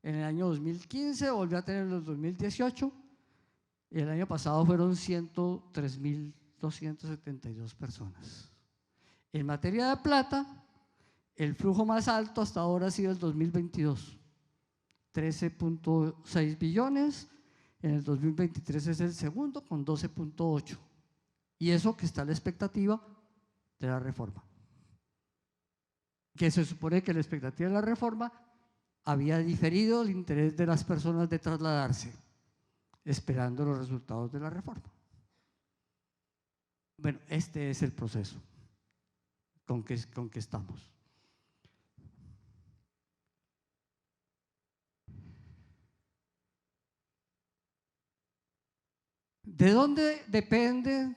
en el año 2015, volvió a tener en el 2018 y el año pasado fueron 103.272 personas. En materia de plata, el flujo más alto hasta ahora ha sido el 2022, 13.6 billones, en el 2023 es el segundo con 12.8, y eso que está a la expectativa de la reforma. Que se supone que la expectativa de la reforma había diferido el interés de las personas de trasladarse, esperando los resultados de la reforma. Bueno, este es el proceso con que estamos. ¿De dónde depende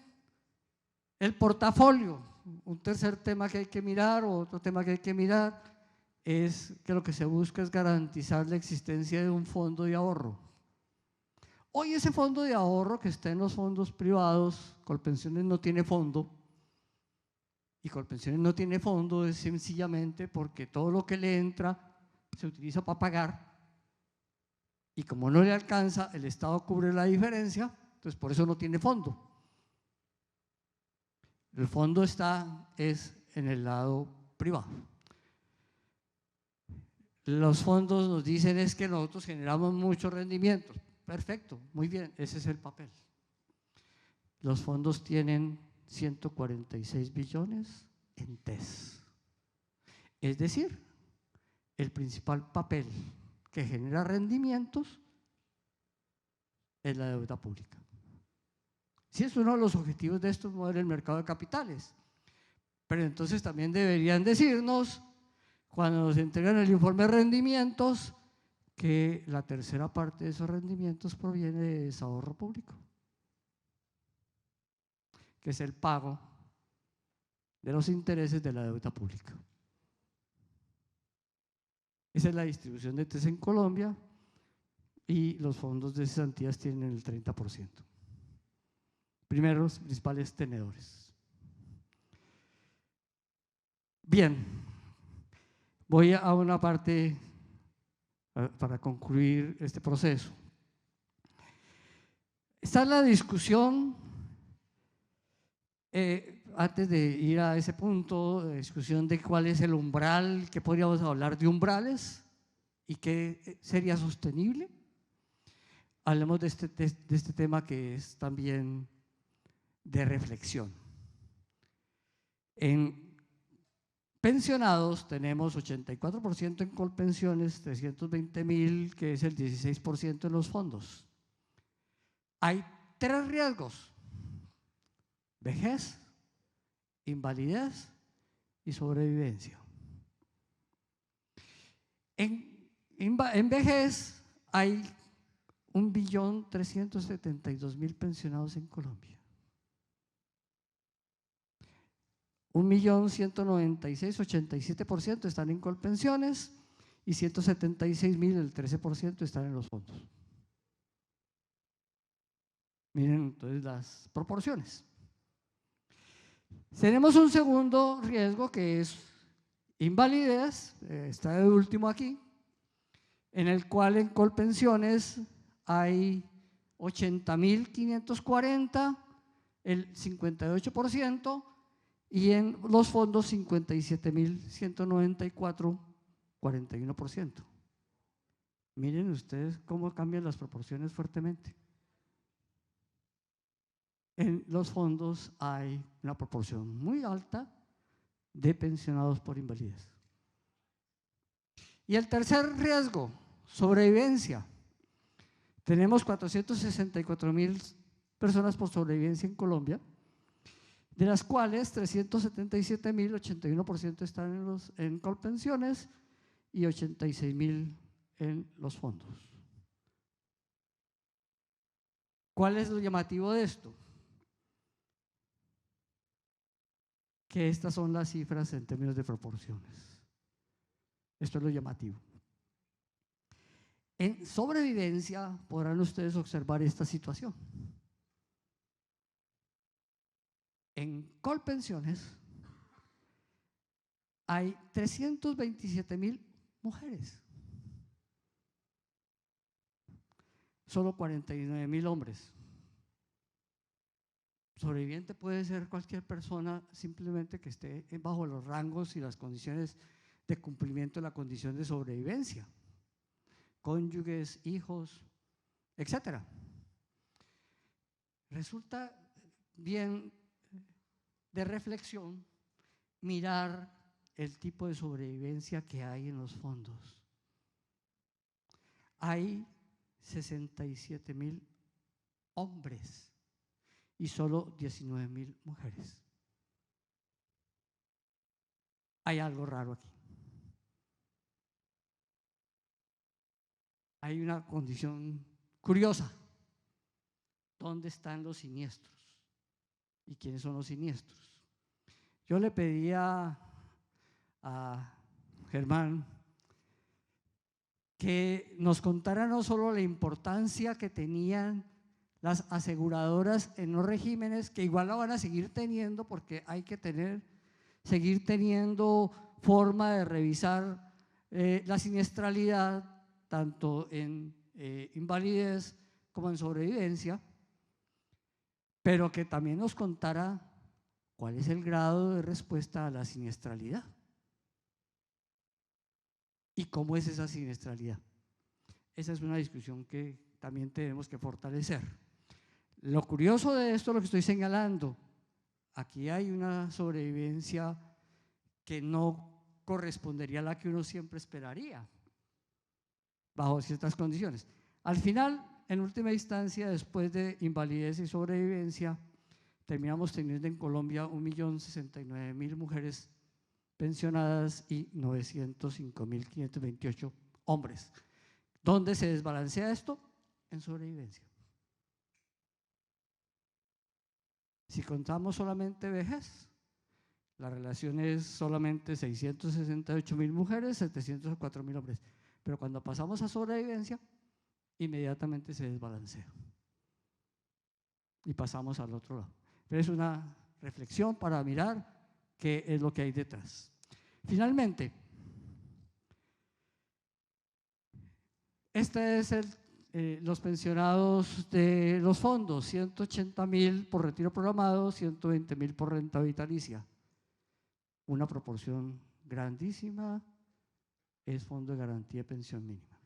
el portafolio? Un tercer tema que hay que mirar, o otro tema que hay que mirar, es que lo que se busca es garantizar la existencia de un fondo de ahorro. Hoy ese fondo de ahorro que está en los fondos privados, Colpensiones no tiene fondo, y Colpensiones no tiene fondo es sencillamente porque todo lo que le entra se utiliza para pagar, y como no le alcanza, el Estado cubre la diferencia, entonces por eso no tiene fondo. El fondo es en el lado privado. Los fondos nos dicen es que nosotros generamos muchos rendimientos. Perfecto, muy bien, ese es el papel. Los fondos tienen 146 billones en TES. Es decir, el principal papel que genera rendimientos es la deuda pública. Sí, es uno de los objetivos de estos mover el mercado de capitales. Pero entonces también deberían decirnos, cuando nos entregan el informe de rendimientos, que la tercera parte de esos rendimientos proviene de ese ahorro público, que es el pago de los intereses de la deuda pública. Esa es la distribución de TES en Colombia, y los fondos de cesantías tienen el 30%. Primero, los principales tenedores. Bien, voy a una parte para concluir este proceso. Está la discusión, antes de ir a ese punto, de discusión de cuál es el umbral, que podríamos hablar de umbrales y qué sería sostenible. Hablemos de este tema que es también de reflexión. En pensionados tenemos 84% en Colpensiones, 320.000, que es el 16% en los fondos. Hay tres riesgos: vejez, invalidez y sobrevivencia. En vejez hay 1.372.000 pensionados en Colombia. 1.196.000, 87% están en Colpensiones, y 176.000, el 13%, están en los fondos. Miren entonces las proporciones. Tenemos un segundo riesgo que es invalidez, está de último aquí, en el cual en Colpensiones hay 80.540, el 58%, y en los fondos 57.194, 41%. Miren ustedes cómo cambian las proporciones fuertemente. En los fondos hay una proporción muy alta de pensionados por invalidez. Y el tercer riesgo, sobrevivencia. Tenemos 464.000 personas por sobrevivencia en Colombia, de las cuales 377.000, 81% están en Colpensiones, y 86.000 en los fondos. ¿Cuál es lo llamativo de esto? Que estas son las cifras en términos de proporciones. Esto es lo llamativo. En sobrevivencia podrán ustedes observar esta situación. En Colpensiones hay 327.000 mujeres, solo 49.000 hombres. Sobreviviente puede ser cualquier persona simplemente que esté bajo los rangos y las condiciones de cumplimiento de la condición de sobrevivencia: cónyuges, hijos, etc. Resulta bien de reflexión mirar el tipo de sobrevivencia que hay en los fondos. Hay 67.000 hombres y solo 19.000 mujeres. Hay algo raro aquí. Hay una condición curiosa. ¿Dónde están los siniestros? ¿Y quiénes son los siniestros? Yo le pedía a Germán que nos contara no solo la importancia que tenían las aseguradoras en los regímenes, que igual la van a seguir teniendo porque hay que seguir teniendo forma de revisar la siniestralidad, tanto en invalidez como en sobrevivencia, pero que también nos contara cuál es el grado de respuesta a la siniestralidad y cómo es esa siniestralidad. Esa es una discusión que también tenemos que fortalecer. Lo curioso de esto, lo que estoy señalando, aquí hay una sobrevivencia que no correspondería a la que uno siempre esperaría bajo ciertas condiciones. Al final, en última instancia, después de invalidez y sobrevivencia, terminamos teniendo en Colombia 1.069.000 mujeres pensionadas y 905.528 hombres. ¿Dónde se desbalancea esto? En sobrevivencia. Si contamos solamente vejez, la relación es solamente 668.000 mujeres, 704.000 hombres. Pero cuando pasamos a sobrevivencia, inmediatamente se desbalancea. Y pasamos al otro lado. Pero es una reflexión para mirar qué es lo que hay detrás. Finalmente, este es los pensionados de los fondos, 180.000 por retiro programado, 120.000 por renta vitalicia. Una proporción grandísima es fondo de garantía de pensión mínima.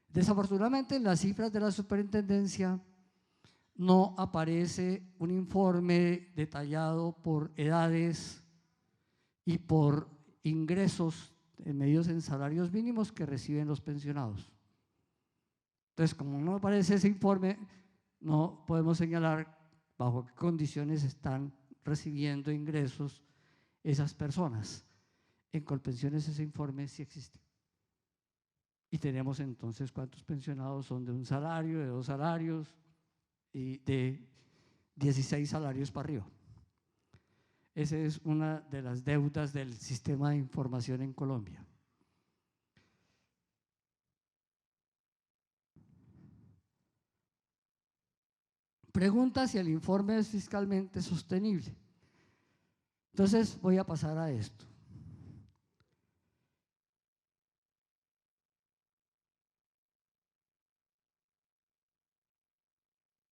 Desafortunadamente, en las cifras de la superintendencia no aparece un informe detallado por edades y por ingresos medidos en salarios mínimos que reciben los pensionados. Entonces, como no aparece ese informe, no podemos señalar bajo qué condiciones están recibiendo ingresos esas personas. En Colpensiones ese informe sí existe. Y tenemos entonces cuántos pensionados son de un salario, de 2 salarios y de 16 salarios para arriba. Esa es una de las deudas del sistema de información en Colombia. Pregunta si el informe es fiscalmente sostenible. Entonces voy a pasar a esto.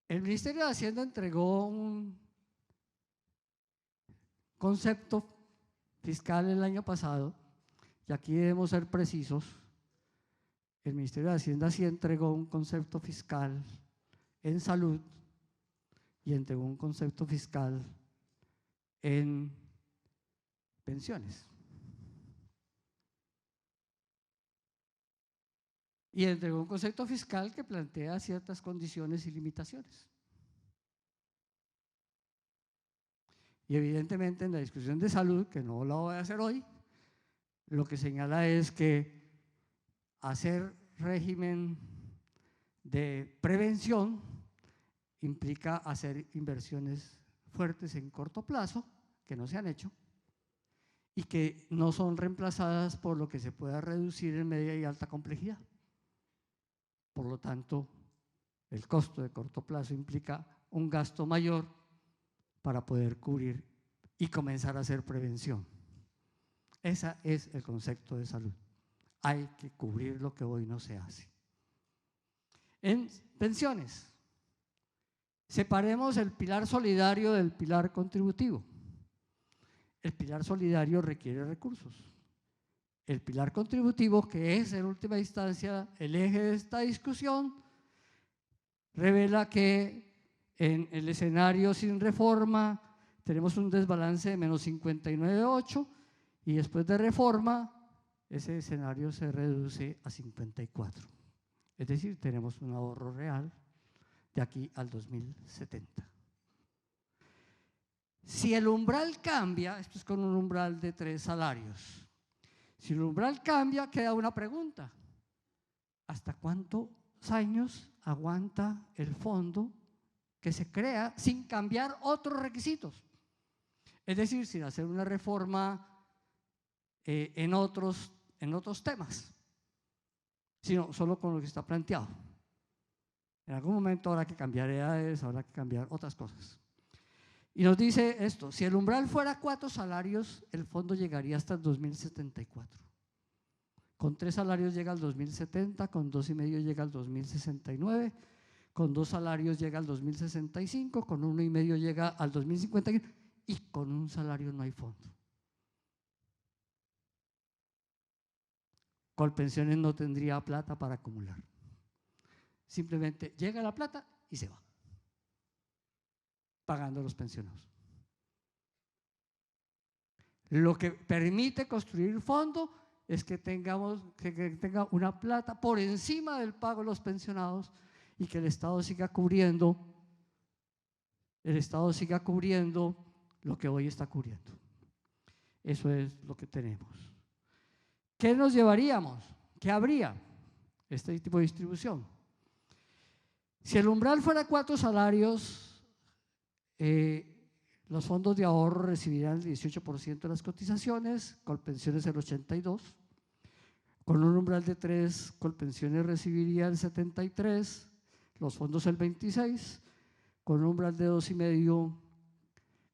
El Ministerio de Hacienda entregó un concepto fiscal el año pasado, y aquí debemos ser precisos. El Ministerio de Hacienda sí entregó un concepto fiscal en salud y entregó un concepto fiscal en pensiones. Y entregó un concepto fiscal que plantea ciertas condiciones y limitaciones. Y evidentemente en la discusión de salud, que no la voy a hacer hoy, lo que señala es que hacer régimen de prevención implica hacer inversiones fuertes en corto plazo, que no se han hecho, y que no son reemplazadas por lo que se pueda reducir en media y alta complejidad. Por lo tanto, el costo de corto plazo implica un gasto mayor para poder cubrir y comenzar a hacer prevención. Ese es el concepto de salud. Hay que cubrir lo que hoy no se hace. En pensiones, separemos el pilar solidario del pilar contributivo. El pilar solidario requiere recursos. El pilar contributivo, que es en última instancia el eje de esta discusión, revela que en el escenario sin reforma tenemos un desbalance de menos 59,8 y después de reforma ese escenario se reduce a 54. Es decir, tenemos un ahorro real de aquí al 2070. Si el umbral cambia, esto es con un umbral de 3 salarios. Si el umbral cambia, queda una pregunta. ¿Hasta cuántos años aguanta el fondo que se crea sin cambiar otros requisitos? Es decir, sin hacer una reforma en otros temas, sino solo con lo que está planteado. En algún momento habrá que cambiar edades, habrá que cambiar otras cosas. Y nos dice esto: si el umbral fuera 4 salarios, el fondo llegaría hasta el 2074. Con 3 salarios llega al 2070, con 2,5 llega al 2069, con 2 salarios llega al 2065, con 1,5 llega al 2051 y con un salario no hay fondo. Colpensiones no tendría plata para acumular. Simplemente llega la plata y se va, pagando a los pensionados. Lo que permite construir fondo es que tenga una plata por encima del pago de los pensionados y que el Estado siga cubriendo lo que hoy está cubriendo. Eso es lo que tenemos. ¿Qué nos llevaríamos? ¿Qué habría? Este tipo de distribución. Si el umbral fuera 4 salarios, los fondos de ahorro recibirían el 18% de las cotizaciones, Colpensiones el 82%, con un umbral de 3, Colpensiones recibiría el 73%, los fondos el 26%, con un umbral de 2,5,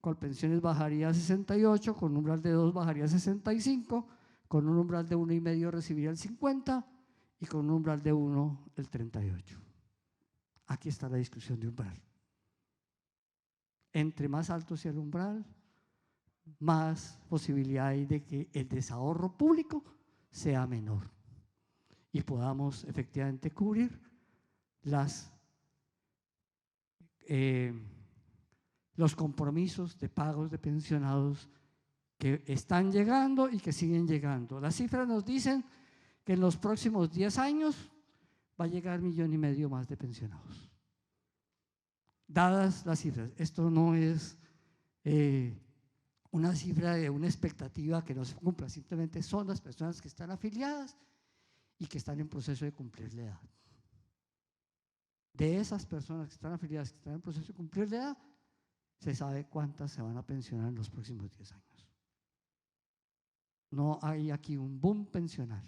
Colpensiones bajaría a 68%, con un umbral de 2 bajaría a 65%, con un umbral de 1,5 recibiría el 50% y con un umbral de 1 el 38%. Aquí está la discusión de umbral. Entre más alto sea el umbral, más posibilidad hay de que el desahorro público sea menor y podamos efectivamente cubrir los compromisos de pagos de pensionados que están llegando y que siguen llegando. Las cifras nos dicen que en los próximos 10 años va a llegar 1,5 millones más de pensionados. Dadas las cifras, esto no es una cifra de una expectativa que no se cumpla, simplemente son las personas que están afiliadas y que están en proceso de cumplir la edad. De esas personas que están afiliadas, que están en proceso de cumplir la edad, se sabe cuántas se van a pensionar en los próximos 10 años. No hay aquí un boom pensional.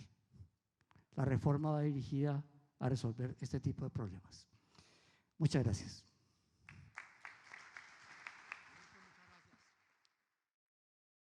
La reforma va dirigida a resolver este tipo de problemas. Muchas gracias.